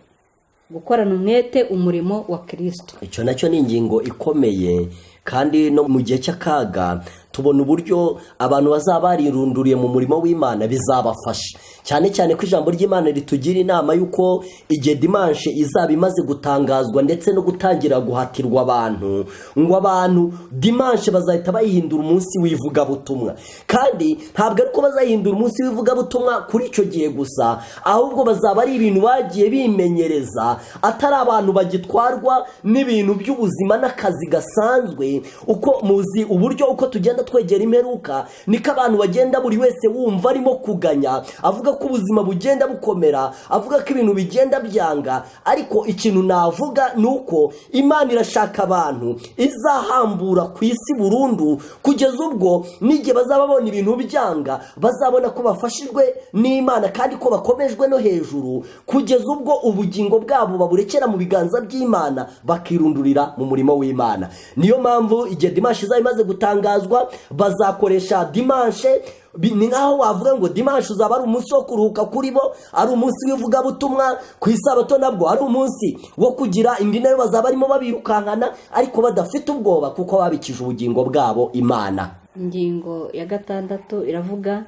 Gukorana umwete umurimo wa Kristo. Icyo nacyo ni ingingo ikomeye, kandi no mu gihe cy'akaga tubona uburyo abantu bazaba barirunduriye mu murimo w'Imana bizabafasha, cyane cyane ko ijambo ry'Imana ritugira inama y'uko igihe dimanche izaba imaze gutangazwa ndetse no gutangira guhatirwa abantu, ngo abantu dimanche bazahita bayihindura umunsi w'ivugabutumwa. Kandi ntabwo ariko bazahindura umunsi w'ivugabutumwa kuri icyo gihe gusa, ahubwo bazaba ari ibintu bagiye bimenyereza, atari abantu bagitwarwa n'ibintu by'ubuzima n'akazi gasanzwe. Uko muzi uburyo uko tugenda twegera imperuka, niko abantu bagenda buri wese wumva arimo kuganya, avuga ko ubuzima bugenda bukomera, avuga ko ibintu bigenda byanga. Ariko ikintu navuga nuko Imana irashaka abantu izahambura ku isi burundu, kugeza ubwo n'igihe bazababona ibintu byanga bazabona ko bafashijwe n'Imana kandi ko bakomejwe no hejuru, kugeza ubwo ubugingo bwabo baburekera mu biganza by'Imana bakirundurira mu murimo w'Imana. Niyo mpamvu igihe dimanche izaba imaze gutangazwa bazakoresha dimanche, ni nkaho wavuga ngo dimanche uzaba ari umunsi wo kuruhuka kuri bo, ari umunsi w'ivugabutumwa. Ku isabato nabwo ari umunsi wo kugira indi nayo bazaba barimo babirukankana ariko badafite ubwoba kuko babikije ubugingo bwabo Imana. Ingingo ya 6 iravuga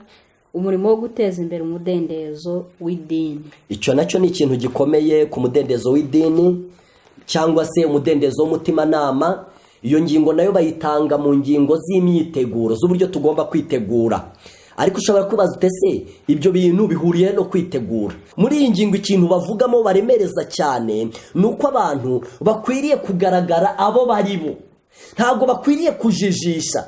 umurimo wo guteza imbere umudendezo w'idini. Icyo nacyo ni ikintu gikomeye ku mudendezo w'idini cyangwa se umudendezo w'umutimanama. Iyo ngingo nayo bayitanga mu ngingo z'imyiteguro z'uburyo tugomba kwitegura. Ariko ushobora kubaza utese ibyo bintu bihuriye no kwitegura. Muri iyi ngingo ikintu bavugamo baremereza cyane nuko abantu bakwiriye kugaragara abo bari bo, ntabwo bakwiriye kujijisha.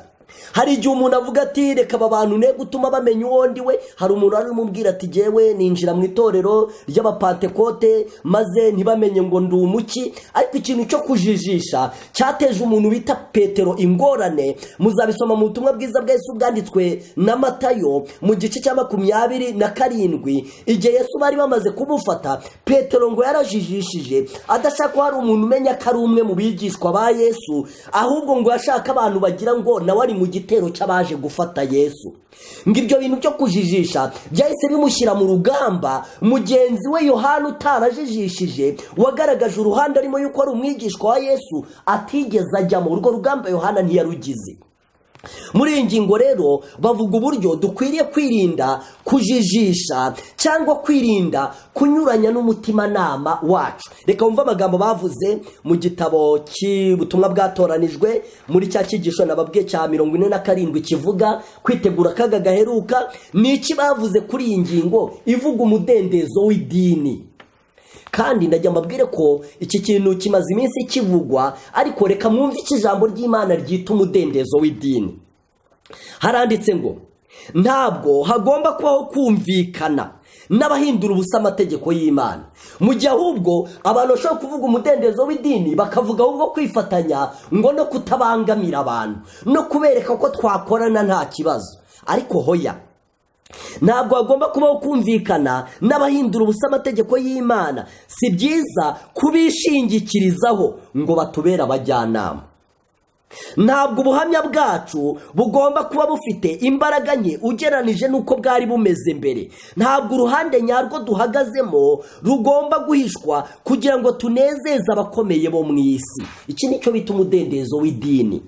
Hari igihe umuntu avuga ati reka aba bantu ne gutuma bamenya uwo ndi we. Hari umuntu ari mubwira ati jewe ninjira mu itorero ry'abapantekote maze ntibamenye ngo ndi umuki. Ariko ikintu cyo kujijisha cyateje umuntu bita Petero ingorane. Muzabisoma mu butumwa bwiza bwa Yesu bwanditswe na Matayo mu gice cya 27. Igihe Yesu bari bamaze kumufata, Petero ngo yarajijishije adashaka hari umuntu umenya ko ari umwe mu bigishwa ba Yesu, ahubwo ngo yashaka abantu bagira ngo nawe ari mu gitero cy'abaje gufata Yesu. Ngibyo bintu byo kujijisha byahise bimushyira mu rugamba mugenzi we Yohana utarajijishije, wagaragaje uruhande arimo yuko ari umwigishwa wa Yesu, atigeze ajyamo. Urwo rugamba Yohana ntiyarugize. Muri iyi ngingo rero bavuga uburyo dukwiriye kwirinda kujijisha cyangwa kwirinda kunyuranya n'umutimanama wacu. Reka wumva amagambo bavuze mu gitabo cy'ubutumwa bwatoranijwe muri cya cyigisho nababwiye cya 47 kivuga kwitegura akaga gaheruka. Ni iki bavuze kuri iyi ngingo ivuga umudendezo w'idini? Kandi ndajya mbabwire ko iki kintu kimaze iminsi kivugwa, ariko reka mwumve iki ijambo ry'Imana ryita umudendezo w'idini. Haranditse ngo ntabwo hagomba kubaho kumvikana n'abahindura ubusa amategeko y'Imana. Mu gihe ahubwo abantu bashobora kuvuga umudendezo w'idini bakavuga ahubwo kwifatanya ngo no kutabangamira abantu no kubereka ko twakorana nta kibazo. Ariko hoya, ntabwo hagomba kubaho kumvikana n'abahindura ubusa amategeko y'Imana. Si byiza kubishingikirizaho ngo batubere abajyanama. Ntabwo ubuhamya bwacu bugomba kuba bufite imbaraga nke ugeranije n'uko bwari bumeze mbere. Ntabwo uruhande nyarwo duhagazemo rugomba guhishwa kugira ngo tunezeze abakomeye bo mu isi. Iki nicyo bita umudendezo w'idini.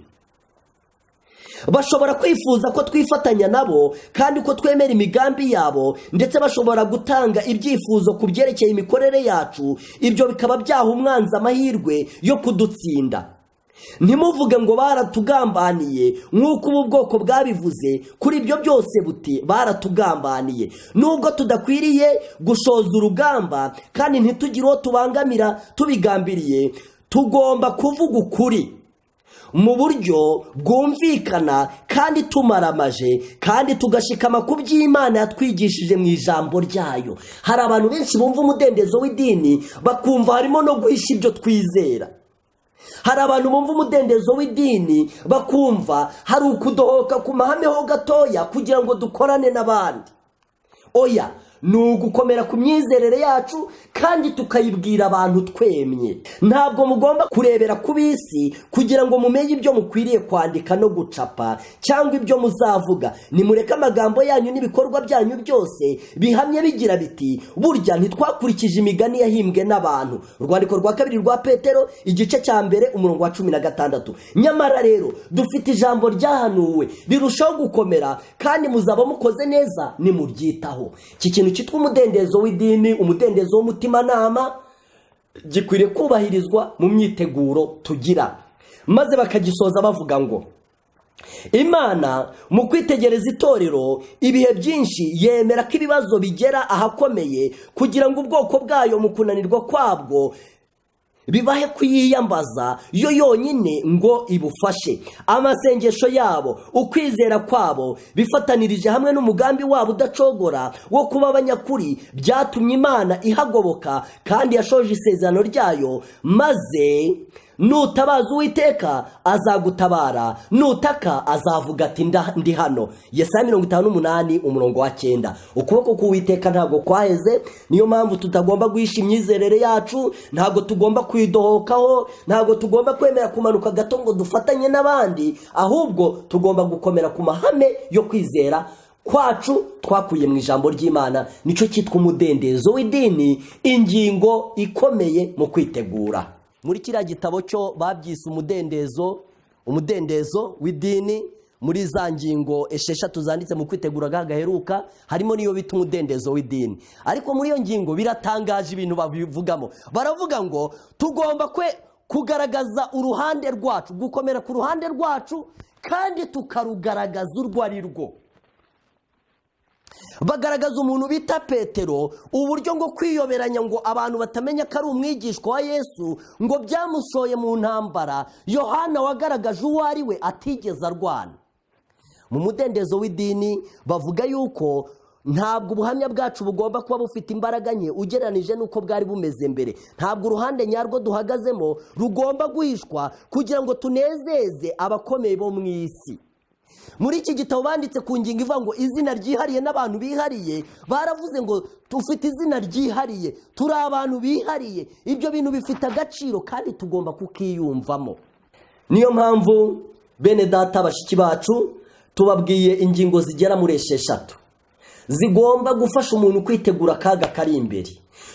Bashobora kwifuza ko twifatanya nabo kandi ko twemera imigambi yabo, ndetse bashobora gutanga ibyifuzo ku byerekeye imikorere yacu. Ibyo bikaba byaha umwanzi amahirwe yo kudutsinda. Ntimuvuge ngo baratugambaniye nk'uko ubu bwoko bwabivuze. Kuri ibyo byose buti baratugambaniye. Nubwo tudakwiriye gushoza urugamba kandi ntitugire uwo tubangamira tubigambiriye, tugomba kuvuga ukuri mu buryo bwumvikana kandi tumaramaje, kandi tugashikama ku by'Imana yatwigishije mu ijambo ryayo. Hari abantu benshi bumva umudendezo w'idini bakumva harimo no guhisha ibyo twizera. Hari abantu bumva umudendezo w'idini bakumva hari ukudohoka ku mahame ho gatoya kugira ngo dukorane n'abandi. Oya, ni ugukomera ku myizerere yacu kandi tukayibwira abantu twemye. Ntabwo mugomba kurebera ku bisi kugira ngo mumenye ibyo mukwiriye kwandika no gucapa cyangwa ibyo muzavuga. Nimureke amagambo yanyu n'ibikorwa byanyu byose bihamye bigira biti burya ntitwakurikije imigani yahimbwe n'abantu. Urwandiko rwa kabiri rwa Petero igice cya mbere umurongo wa 16. Nyamara rero dufite ijambo ryahanuwe rirushaho gukomera kandi muzaba mukoze neza nimuryitaho. Iki kintu cyitwa umudendezo w'idini, umudendezo w'umutimanama, gikwiriye kubahirizwa mu myiteguro tugira. Maze bakagisoza bavuga ngo Imana mu kwitegereza itorero ibihe byinshi yemera ko ibibazo bigera ahakomeye kugira ngo ubwoko bwayo mu kunanirwa kwabwo bibahe kuyiyambaza yo yonyine ngo ibufashe. Amasengesho yabo, ukwizera kwabo bifatanirije hamwe n'umugambi wabo udacogora wo kuba abanyakuri byatumye Imana ihagoboka kandi yashoje isezerano ryayo. Maze nutabaza Uwiteka azagutabara, nutaka azavuga ati ndi hano. Yesaya 58 umurongo wa 9. Ukuboko k'Uwiteka ntabwo kwaheze, niyo mpamvu tutagomba guhisha imyizerere yacu, ntabwo tugomba kwidohokaho, ntabwo tugomba kwemera kumanuka gato ngo dufatanye n'abandi, ahubwo tugomba gukomera ku mahame yo kwizera kwacu twakuye mu ijambo ry'Imana. Nico cyitwa umudendezo w'idini, ingingo ikomeye mu kwitegura. Muri kiriya gitabo cyo babyise umudendezo w'idini, muri za ngingo 6 zanditse mu kwitegura gaheruka harimo niyo bita umudendezo w'idini. Ariko muri iyo ngingo biratangaje ibintu babivugamo. Baravuga ngo tugomba kugaragaza uruhande rwacu, gukomera ku ruhande rwacu kandi tukarugaragaza urwo ari rwo. Bagaragaza umuntu bita Petero uburyo ngo kwiyoberanya ngo abantu batamenya ko ari umwigishwa wa Yesu ngo byamusoye mu ntambara Yohana wagaragaje uwo ari we atigeze arwana. Mu mudendezo w'idini bavuga yuko ntabwo ubuhamya bwacu bugomba kuba bufite imbaraga nke ugereranije n'uko bwari bumeze mbere. Ntabwo uruhande nyarwo duhagazemo rugomba guhishwa kugira ngo tunezeze abakomeye bo mu isi. Muri iki gitabo banditse ku ngingo ivuga ngo izina ryihariye n'abantu bihariye. Baravuze ngo tufite izina ryihariye, turi abantu bihariye. Ibyo bintu bifite agaciro kandi tugomba kukiyumvamo. Niyo mpamvu bene data bashiki bacu tubabwiye ingingo zigera muri 6 zigomba gufasha umuntu kwitegura akaga kari imbere.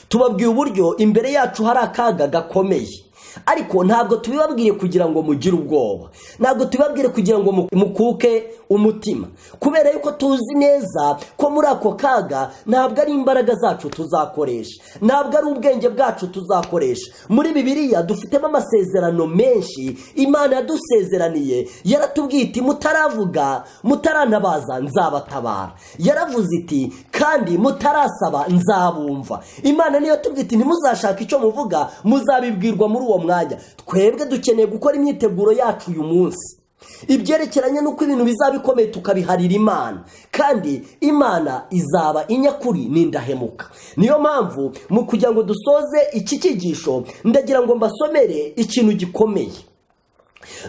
Tubabwiye uburyo imbere yacu hari akaga gakomeye, ariko ntabwo tubibabwire kugira ngo mugire ubwoba, ntabwo tubibabwire kugira ngo mukuke umutima, kubera yuko tuzi neza ko muri ako kaga ntabwo ari imbaraga zacu tuzakoresha, ntabwo ari ubwenge bwacu tuzakoresha. Muri Bibiliya dufitemo amasezerano menshi Imana yadusezeraniye. Yaratubwiye iti mutaravuga mutaranabaza nzabatabara. Yaravuze iti kandi mutarasaba nzabumva. Imana niyo yatubwiye iti ntimuzashaka icyo muvuga muzabibwirwa muri uwo mwanya. Twebwe dukeneye gukora imyiteguro yacu uyu munsi, ibyerekeranye n'uko ibintu bizabikomeye tukabiharira Imana, kandi Imana izaba inyakuri n'indahemuka. Niyo mpamvu mu kugira ngo dusoze iki cyigisho ndagira ngo mbasomere ikintu gikomeye.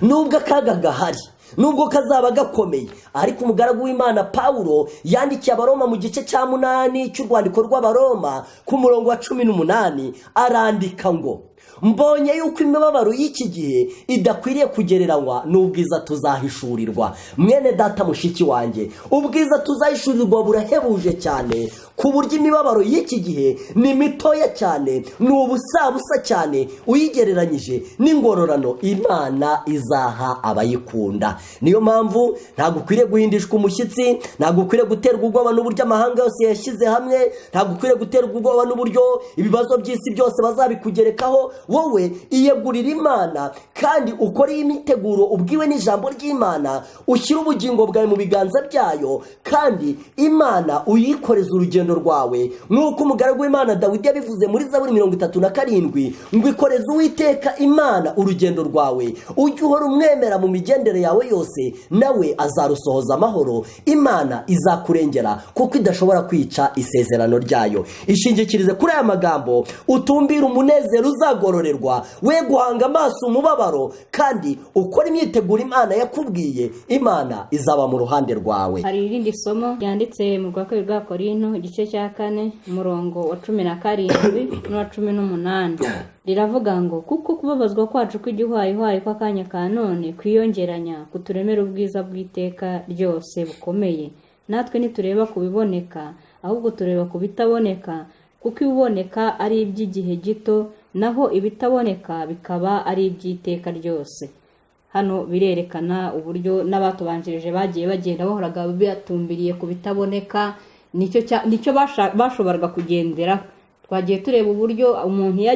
Nubwo akaga gahari, nubwo kazaba gakomeye, ariko umugaragu w'Imana Paulo yandikiye Abaroma mu gice cya 8 cy'urwandiko rw'Abaroma ku murongo wa 18 arandika ngo mbonye yuko imibabaro y'iki gihe idakwiriye kugereranywa n'ubwiza tuzahishurirwa. Mwene data mushiki wanjye, ubwiza tuzahishurirwa burahebuje cyane ku buryo imibabaro y'iki gihe ni mitoya cyane, ni ubusabusa cyane uyigereranyije n'ingororano Imana izaha abayikunda. Niyo mpamvu ntabwo ukwiriye guhindishwa umushyitsi, ntabwo ukwiriye guterwa ubwoba n'uburyo amahanga yose yashyize hamwe, ntabwo ukwiriye guterwa ubwoba n'uburyo ibibazo by'isi byose bazabikugerekaho. Wowe iyegurira Imana kandi ukora imyiteguro ubwiwe n'ijambo ry'Imana, ushyira ubugingo bwawe mu biganza byayo, kandi Imana uyikoreza urugendo rwawe nk'uko umugaragu w'Imana Dawidi yabivuze muri Zaburi 37 ngo ikoreze Uwiteka Imana urugendo rwawe, ujye uhora umwemera mu migendere yawe yose, nawe azarusohoza amahoro. Imana izakurengera kuko idashobora kwica isezerano ryayo. Ishingikirize kuri aya magambo, utumbira umunezero uzagororerwa, we guhanga amaso umubabaro, kandi ukora imyiteguro Imana yakubwiye. Imana izaba mu ruhande rwawe. Hari irindi somo yanditse mu rwa 2 Korinto igice cya 4 umurongo wa 17 n'uwa 18 riravuga ngo kuko kubabazwa kwacu kw'igihwayihwayi kw'akanya ka none kwiyongeranya kuturemera ubwiza bw'iteka ryose bukomeye. Natwe ntitureba ku biboneka ahubwo tureba ku bitaboneka, kuko ibiboneka ari iby'igihe gito naho ibitaboneka bikaba ari iby'iteka ryose. Hano birerekana uburyo n'abatubanjirije bagiye bagenda bahoraga batumbiriye ku bitaboneka, nicyo bashoboraga kugendera. Twagiye tureba uburyo umuntu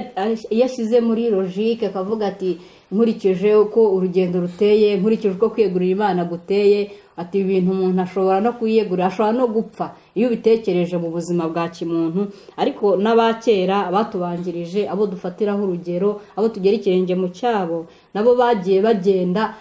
yashyize muri logique akavuga ati nkurikije uko urugendo ruteye, nkurikije uko kwiyegurira Imana guteye, ati ibintu umuntu ashobora no kuyegurira, ashobora no gupfa iyo ubitekereje mu buzima bwa kimuntu. Ariko n'abakera batubanjirije, abo dufatiraho urugero, abo tugera ikirenge mu cyabo, nabo bagiye bagenda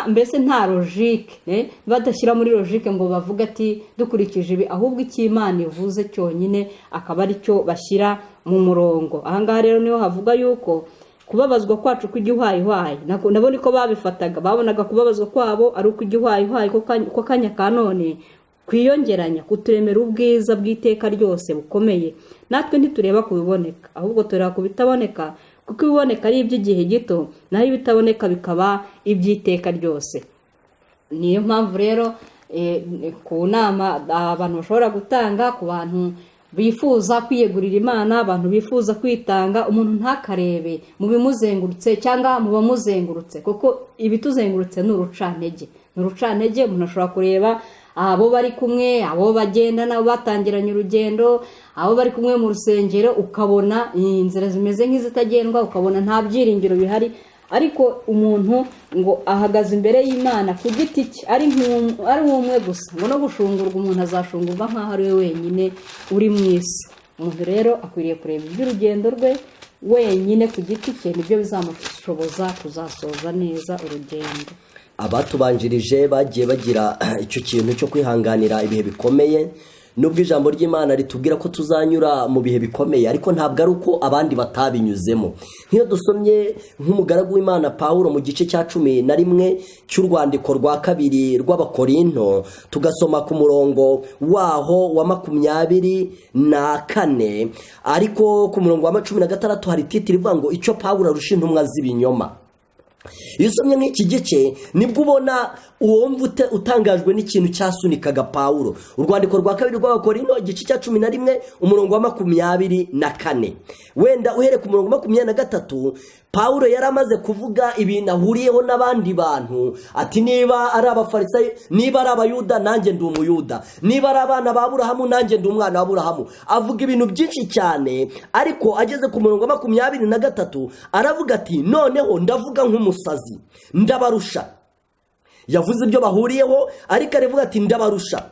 mbese nta logique, badashyira muri logique ngo bavuga ati dukurikije ibi, ahubwo icyo Imana ivuze cyonyine akaba ari cyo bashyira mu murongo. Ahangaha rero niho havuga yuko kubabazwa kwacu kw'igihwayihwayi nabo niko babifataga, babonaga kubabazwa kwabo ari ukw'igihwayihwayi ko kanya ka none kwiyongeranya kuturemera ubwiza bw'iteka ryose bukomeye. Natwe ntitureba ku biboneka ahubwo tureba ku bitaboneka, kuko ibiboneka ari iby'igihe gito naho ibitaboneka bikaba iby'iteka ryose. Niyo mpamvu rero ku nama abantu bashobora gutanga ku bantu bifuza kwiyegurira Imana, abantu bifuza kwitanga, umuntu ntakarebe mu bimuzengurutse cyangwa mu bamuzengurutse, kuko ibituzengurutse ni urucantege. Umuntu ashobora kureba abo bari kumwe, abo bagenda nabo batangiranye urugendo, abo bari kumwe mu rusengero, ukabona inzira zimeze nk'izitagendwa, ukabona nta byiringiro bihari. Ariko umuntu ngo ahagaze imbere y'Imana ku giti cye ari nk'umwe gusa, ngo no gushungurwa umuntu azashungurwa nk'aho ari we wenyine uri mu isi. Umuntu rero akwiriye kureba iby'urugendo rwe wenyine ku giti cye, nibyo bizamushoboza kuzasoza neza urugendo. Abatubanjirije bagiye bagira icyo kintu cyo kwihanganira ibihe bikomeye, nubwo ijambo ry'Imana ritubwira ko tuzanyura mu bihe bikomeye, ariko ntabwo ari uko abandi batabinyuzemo. Nk'iyo dusomye nk'umugaragu w'Imana Pawulo mu gice cya 11 cy'urwandiko rwa 2 rw'Abakorinto, tugasoma ku murongo waho wa 24, ariko ku murongo wa 16 hari titiri ivuga ngo icyo Pawulo arusha intumwa z'ibinyoma. Iyo usomye nk'iki gice nibwo ubona uwumva utangajwe n'ikintu cyasunikaga Pawulo. Urwandiko rwa 2 rw'Abakorinto igice cya 11 umurongo wa 24. Wenda uhere ku murongo wa 23, Pawulo yari amaze kuvuga ibintu ahuriyeho n'abandi bantu, ati niba ari abafarisayo, niba ari abayuda nanjye ndi umuyuda, niba ari abana ba Aburahamu nanjye ndi umwana wa Aburahamu. Avuga ibintu byinshi cyane, ariko ageze ku murongo wa 23 aravuga ati noneho ndavuga nk'umusazi, ndabarusha. Yavuze ibyo bahuriyeho, ariko aravuga ati ndabarusha.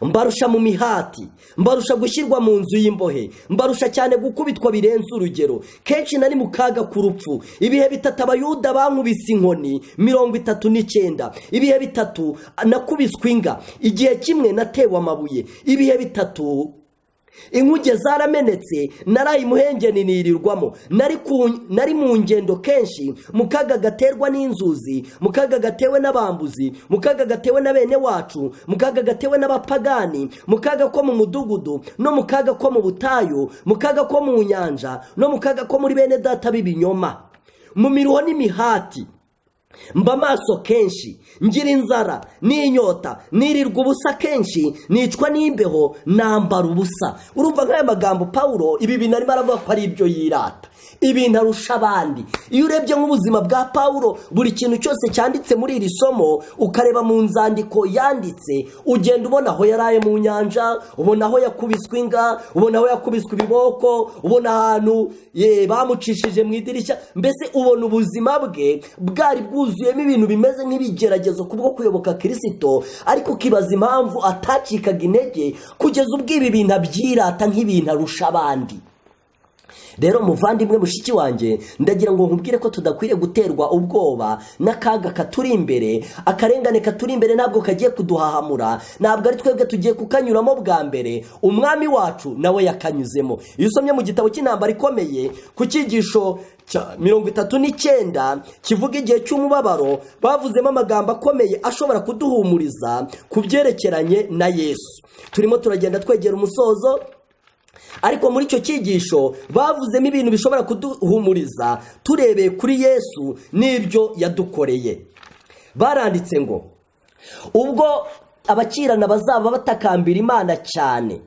Mbarusha mu mihati, mbarusha gushyirwa mu nzu y'imbohe, mbarusha cyane gukubitwa birenze urugero, kenshi nari mu kaga k'urupfu. Ibihe 3 abayuda bankubise inkoni 39, ibihe 3 nakubiswe inga, igihe kimwe natewe amabuye, ibihe 3 inkuge zaramenetse, naraye imuhengeni nirirwamo, nari mu ngendo kenshi, mu kaga gaterwa n'inzuzi, mu kaga gatewe n'abambuzi, mu kaga gatewe na bene wacu, mu kaga gatewe n'abapagani, mu kaga ko mu mudugudu, no mu kaga ko mu butayu, mu kaga ko mu nyanja, no mu kaga ko muri bene data b'ibinyoma, mu miruho n'imihati. Mba maso kenshi, ngira inzara n'inyota, nirirwa ubusa kenshi, nicwa n'imbeho, nambara ubusa. Urumva nk'aya magambo Pawulo ibi bintu arimo aravuga ko ari ibyo yirata, ibintu arusha abandi. Iyo urebye nk'ubuzima bwa Pawulo, buri kintu cyose cyanditse muri iri somo ukareba mu nzandiko yanditse, ugenda ubona aho yaraye mu nyanja, ubona aho yakubiswe inga, ubona aho yakubiswe ibiboko, ubona ahantu bamucishije mu idirishya. Mbese ubona ubuzima bwe bwari bwuzuyemo ibintu bimeze nk'ibigeragezo kubwo kuyoboka Kristo, ariko ukibaza impamvu atacikaga intege kugeza ubwo ibi bintu abyirata nk'ibintu arusha abandi. rero muvandimwe mushiki wanjye, ndagira ngo nkubwire ko tudakwiriye guterwa ubwoba n'akaga katuri imbere. Akarengane katuri imbere ntabwo kagiye kuduhahamura, ntabwo ari twebwe tugiye kukanyuramo bwa mbere, umwami wacu nawe yakanyuzemo. Iyo usomye mu gitabo cy'intambara ikomeye ku cyigisho cya 39 kivuga igihe cy'umubabaro, bavuzemo amagambo akomeye ashobora kuduhumuriza ku byerekeranye na Yesu. Turimo turagenda twegera umusozo, ariko muri icyo cyigisho bavuzemo ibintu bishobora kuduhumuriza turebeye kuri Yesu n'ibyo yadukoreye. Baranditse ngo ubwo abakirana bazaba batakambira Imana cyane,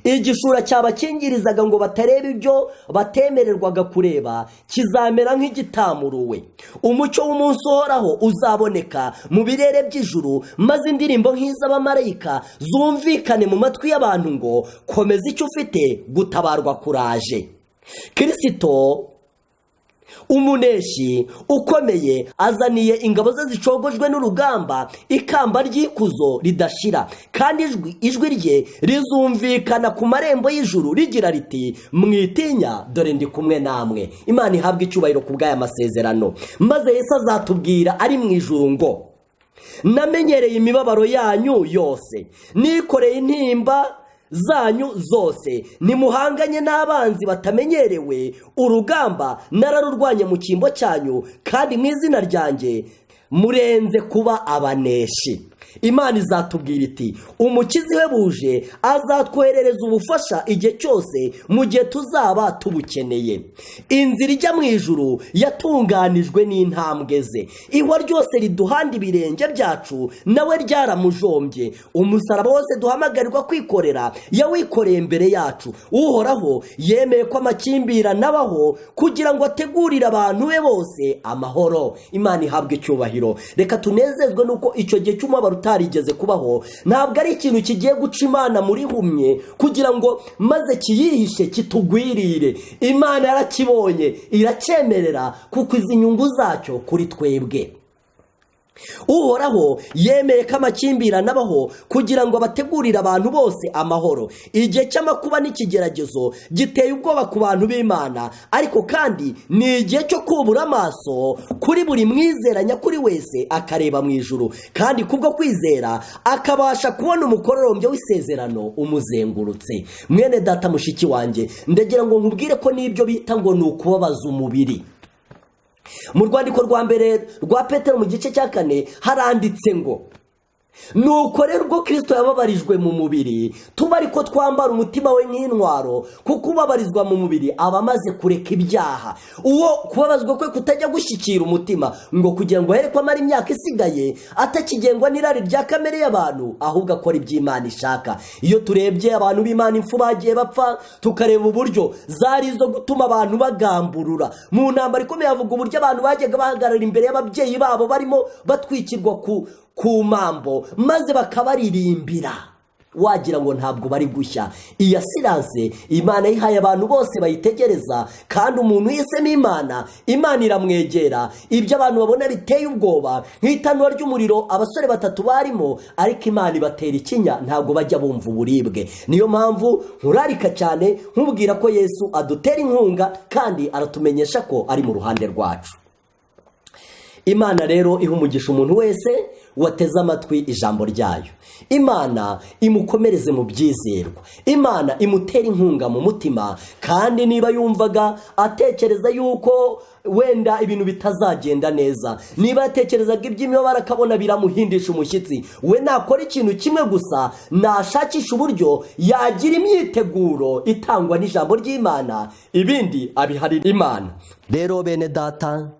igishura cyabakingirizaga ngo batareba ibyo batemererwaga kureba kizamera nk'igitamuruwe. Umucyo w'umunsi uhoraho uzaboneka mu birere by'ijuru, maze indirimbo nk'iz'abamarayika zumvikane mu matwi y'abantu ngo komeza icyo ufite, gutabarwa kuraje. Kristo umuneshi ukomeye azaniye ingabo ze zicogojwe n'urugamba ikamba ry'ikuzo ridashira, kandi ijwi rye rizumvikana ku marembo y'ijuru rigira riti mwitinya, dore ndi kumwe namwe. Imana ihabwa icyubahiro ku bw'aya masezerano. Maze Yesu azatubwira ari mu ijuru ngo namenyereye imibabaro yanyu yose, nikoreye intimba zanyu zose, nimuhanganye n'abanzi batamenyerewe, urugamba nararurwanye mu cyimbo cyanyu, kandi mu izina ryanjye murenze kuba abaneshi. Imana izatubwira iti umukizi we buje azatwoherereza ubufasha igihe cyose mu gihe tuzaba tubukeneye. Inzira ijya mu ijuru yatunganijwe n'intambwe ze, ihwa ryose riduhanda ibirenge byacu nawe ryaramujombye. Umusaraba wose duhamagarirwa kwikorera yawikoreye imbere yacu. Uhoraho yemeye ko amakimbirane abaho kugira ngo ategurire abantu be bose amahoro. Imana ihabwe icyubahiro. Reka tunezezwe nuko icyo gihe cy'umubabaro utarigeze kubaho ntabwo ari ikintu kigiye guca Imana muri humye kugira ngo maze kiyihishe kitugwirire. Imana yarakibonye iracyemerera kuko izi nyungu zacyo kuri twebwe. Uhoraho yemeye ko amakimbirane abaho kugira ngo abategurire abantu bose amahoro. Igihe cy'amakuba n'ikigeragezo giteye ubwoba ku bantu b'Imana, ariko kandi ni igihe cyo kubura amaso kuri buri mwizera nyakuri wese akareba mu ijuru, kandi kubwo kwizera akabasha kubona umukororombya w'isezerano umuzengurutse. Mwene data mushiki wanjye, ndagira ngo nkubwire ko n'ibyo bita ngo ni ukubabaza umubiri. Mu rwandiko rwa mbere rwa Petero mu gice cya 4 haranditse ngo nuko rero ubwo Kristo yababarijwe mu mubiri, tuba ariko twambara umutima we nk'intwaro, kuko ubabarizwa mu mubiri aba amaze kureka ibyaha. Uwo kubabazwa kwe kutajya gushyikira umutima ngo kugira ngo ahere ko amara imyaka isigaye atakigengwa n'irari rya kamere y'abantu, ahubwo akora iby'Imana ishaka. Iyo turebye abantu b'Imana impfu bagiye bapfa, tukareba uburyo zari zo gutuma abantu bagamburura mu ntambara ikomeye, avuga uburyo abantu bajyaga bahagarara imbere y'ababyeyi babo barimo batwikirwa ku mambo maze bakabaririmbira, wagira ngo ntabwo bari gushya. Iya siranse Imana yihaye abantu bose bayitegereza, kandi umuntu yisemo Imana iramwegera. Ibyo abantu babona biteye ubwoba nk'itanura ry'umuriro abasore 3 barimo, ariko Imana ibatera ikinya, ntabwo bajya bumva uburibwe. Niyo mpamvu nkurarika cyane nkubwira ko Yesu adutera inkunga kandi aratumenyesha ko ari mu ruhande rwacu. Imana rero ihumugisha umuntu wese wateze amatwi ijambo ryayo. Imana imukomereze mu byizerwa, Imana imutera inkunga mu mutima, kandi niba yumvaga atekereza yuko wenda ibintu bitazagenda neza, niba yatekerezaga iby'imibabaro akabona biramuhindisha umushyitsi, we nakora ikintu kimwe gusa, nashakisha uburyo yagira imyiteguro itangwa n'ijambo ry'Imana, ibindi abiharira Imana. Rero bene data,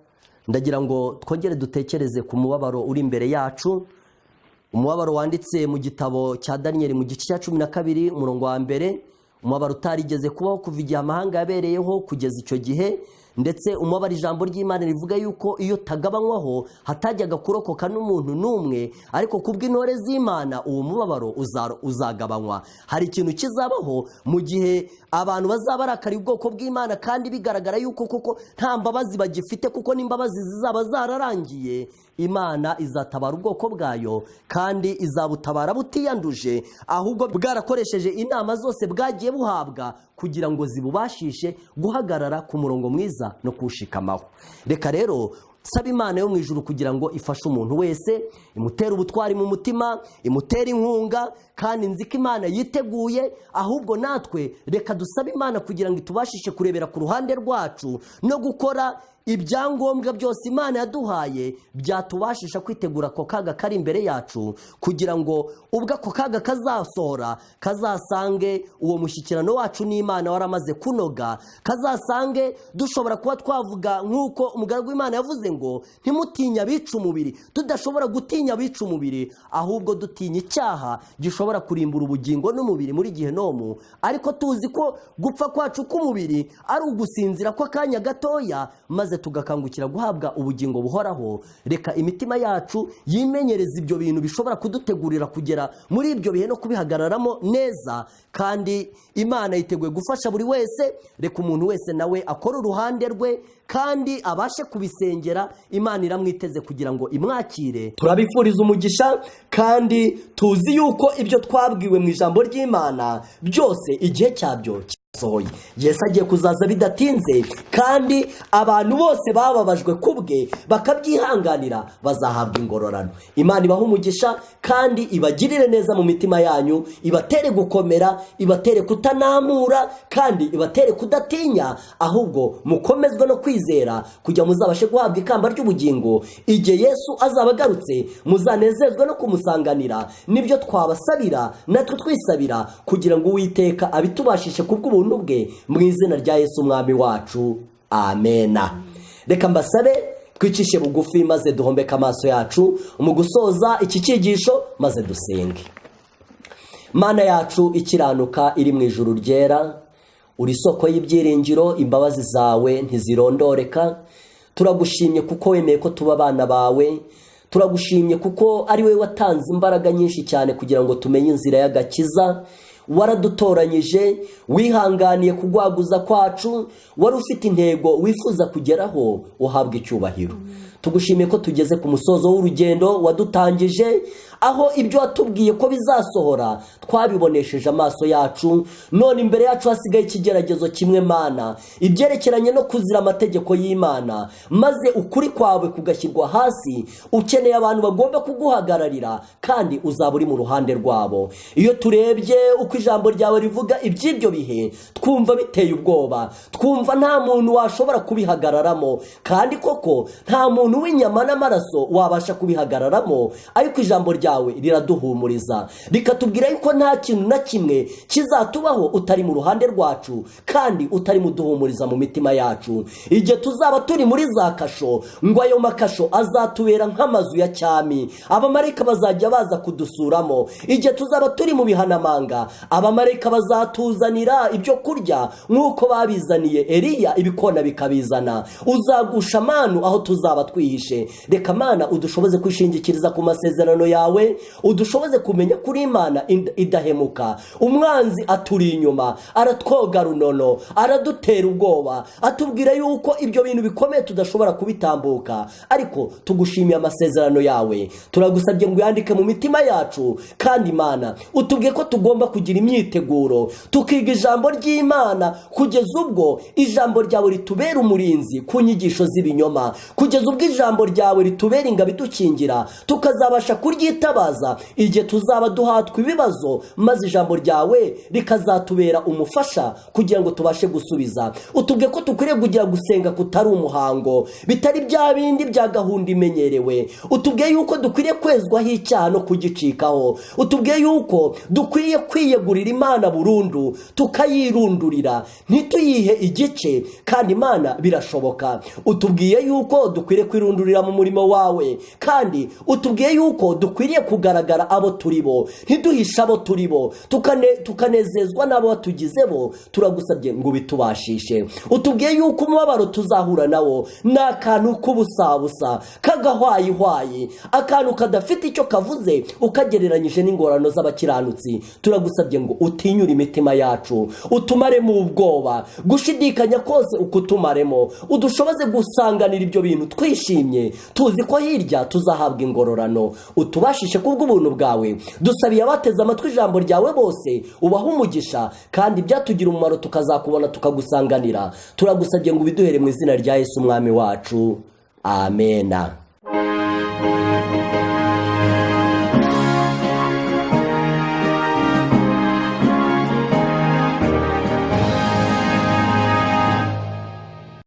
ndagira ngo twongere dutekereze ku mubabaro uri imbere yacu, umubabaro wanditse mu gitabo cya Daniel mu gice cya 12 umurongo wa 1, umubabaro utarigeze kubaho kuva igihe amahanga yabereyeho kugeza icyo gihe. ndetse umubare ijambo ry'Imana rivuga yuko iyo tagabanywaho hatajyaga kurokoka n'umuntu n'umwe, ariko kubw'intore z'Imana uwo mubabaro uzagabanywa. Hari ikintu kizabaho mu gihe abantu bazabarakariye ubwoko bw'Imana kandi bigaragara yuko koko nta mbabazi bagifite, kuko n'imbabazi zizaba zararangiye. Imana izatabara ubwoko bwayo kandi izabutabara butiyanduje, ahubwo bwarakoresheje inama zose bwagiye buhabwa kugira ngo zibubashishe guhagarara ku murongo mwiza no kuwushikamaho. Reka rero saba Imana yo mu ijuru kugira ngo ifashe umuntu wese, imutere ubutwari mu mutima, imutere inkunga, kandi nzi ko Imana yiteguye. Ahubwo natwe reka dusabe Imana kugira ngo itubashishe kurebera ku ruhande rwacu no gukora ibyangombwa byose Imana yaduhaye byatubashisha kwitegura ako kaga kari imbere yacu, kugira ngo ubwo ako kaga kazasohora kazasange uwo mushyikirano wacu n'Imana waramaze kunoga, kazasange dushobora kuba twavuga nk'uko umugaragu w'Imana yavuze ngo ntimutinya abica umubiri. Tudashobora gutinya abica umubiri, ahubwo dutinya icyaha gishobora kurimbura ubugingo n'umubiri muri gihenomu, ariko tuzi ko gupfa kwacu k'umubiri ari ugusinzira kw'akanya gatoya, maze tugakangukira guhabwa ubugingo buhoraho. Reka imitima yacu yimenyereza ibyo bintu bishobora kudutegurira kugera muri ibyo bihe no kubihagararamo neza, kandi Imana yiteguye gufasha buri wese. Reka umuntu wese nawe akore uruhande rwe kandi abashe kubisengera. Imana iramwiteze kugira ngo imwakire. Turabifuriza umugisha, kandi tuzi yuko ibyo twabwiwe mu ijambo ry'Imana byose igihe cyabyo sohoye. Yesu agiye kuzaza bidatinze, kandi abantu bose bababajwe kubwe bakabyihanganira bazahabwa ingororano. Imana ibahe umugisha kandi ibagirire neza mu mitima yanyu, ibatere gukomera, ibatere kutanamura, kandi ibatere kudatinya, ahubwo mukomezwe no kwizera kujya muzabashe guhabwa ikamba ry'ubugingo igihe Yesu azaba agarutse. Muzanezezwe no kumusanganira. Nibyo twabasabira natwe twisabira, kugira ngo Uwiteka abitubashishe kubw'ubuntu bwe, mu izina rya Yesu umwami wacu, amena. Reka mbasabe twicishe bugufi maze duhombeke amaso yacu mu gusoza iki cyigisho, maze dusenge. Mana yacu ikiranuka iri mu ijuru ryera, uri isoko y'ibyiringiro, imbabazi zawe ntizirondoreka. Turagushimye kuko wemeye ko tuba abana bawe. Turagushimye kuko ari we watanze imbaraga nyinshi cyane kugira ngo tumenye inzira y'agakiza. Waradutoranyije, wihanganiye kugwaguza kwacu, wari ufite intego wifuza kugeraho. Uhabwe icyubahiro. Tugushimiye ko tugeze ku musozo w'urugendo wadutangije, aho ibyo watubwiye ko bizasohora twabibonesheje amaso yacu. None imbere yacu hasigaye ikigeragezo kimwe Mana, ibyerekeranye no kuzira amategeko y'Imana, maze ukuri kwawe kugashyirwa hasi. Ukeneye abantu bagomba kuguhagararira, kandi uzaba uri mu ruhande rwabo. Iyo turebye uko ijambo ryawe rivuga iby'ibyo bihe, twumva biteye ubwoba, twumva nta muntu washobora kubihagararamo, kandi koko nta muntu w'inyama n'amaraso wabasha kubihagararamo. Ariko ijambo ryawe riraduhumuriza, rikatubwira yuko nta kintu na kimwe kizatubaho utari mu ruhande rwacu, kandi utari muduhumuriza mu mitima yacu. Igihe tuzaba turi muri za kasho, ngo ayo makasho azatubera nk'amazu ya cyami, abamarayika bazajya baza kudusuramo. Igihe tuzaba turi mu bihanamanga, abamarayika bazatuzanira ibyo kurya nk'uko babizaniye Eliya ibikona bikabizana. Uzagusha manu aho tuzaba twihishe. Reka Mana udushoboze kwishingikiriza ku masezerano yawe, udushoboze kumenya kuri Imana idahemuka. Umwanzi aturi inyuma, aratwoga runono, aradutera ubwoba, atubwira yuko ibyo bintu bikomeye tudashobora kubitambuka. Ariko tugushimiye amasezerano yawe, turagusabye ngo yandike mu mitima yacu. Kandi Mana utubwiye ko tugomba kugira imyiteguro, tukiga ijambo ry'Imana kugeza ubwo ijambo ryawe ritubera umurinzi ku nyigisho z'ibinyoma, kugeza ubwo ijambo ryawe ritubera ingabo idukingira, tukazabasha kuryitabaza igihe tuzaba duhatwa ibibazo, maze ijambo ryawe rikazatubera umufasha kugira ngo tubashe gusubiza. Utubwiye ko tukwiriye kugira gusenga kutari umuhango, bitari bya bindi bya gahunda imenyerewe. Utubwiye yuko dukwiriye kwezwaho icyaha no kugicikaho. Utubwiye yuko dukwiye kwiyegurira Imana burundu, tukayirundurira, ntituyihe igice. kandi Imana birashoboka. Utubwiye yuko dukwiriye kwirundurira mu murimo wawe, kandi utubwiye yuko dukwiriye dukwiriye kugaragara abo turibo, ntiduhisha abo turibo, tukanezezwa n'abo batugize bo. Turagusabye ngo bitubashishe, utubwiye yuko umubabaro tuzahura nawo ni akantu k'ubusabusa k'agahwayihwayi, akantu kadafite icyo kavuze ukagereranyije n'ingorano z'abakiranutsi. Turagusabye ngo utinyure imitima yacu, utumaremo ubwoba, gushidikanya kose ukutumaremo, udushoboze gusanganira ibyo bintu twishimye, tuzi ko hirya tuzahabwa ingororano. Utubashishe kubw'ubuntu bwawe. Dusabiye abateze amatwi ijambo ryawe bose, ubaha umugisha, kandi byatugira umumaro tukazakubona tukagusanganira. Turagusabye ngo ubiduhere mu izina rya Yesu umwami wacu, amena.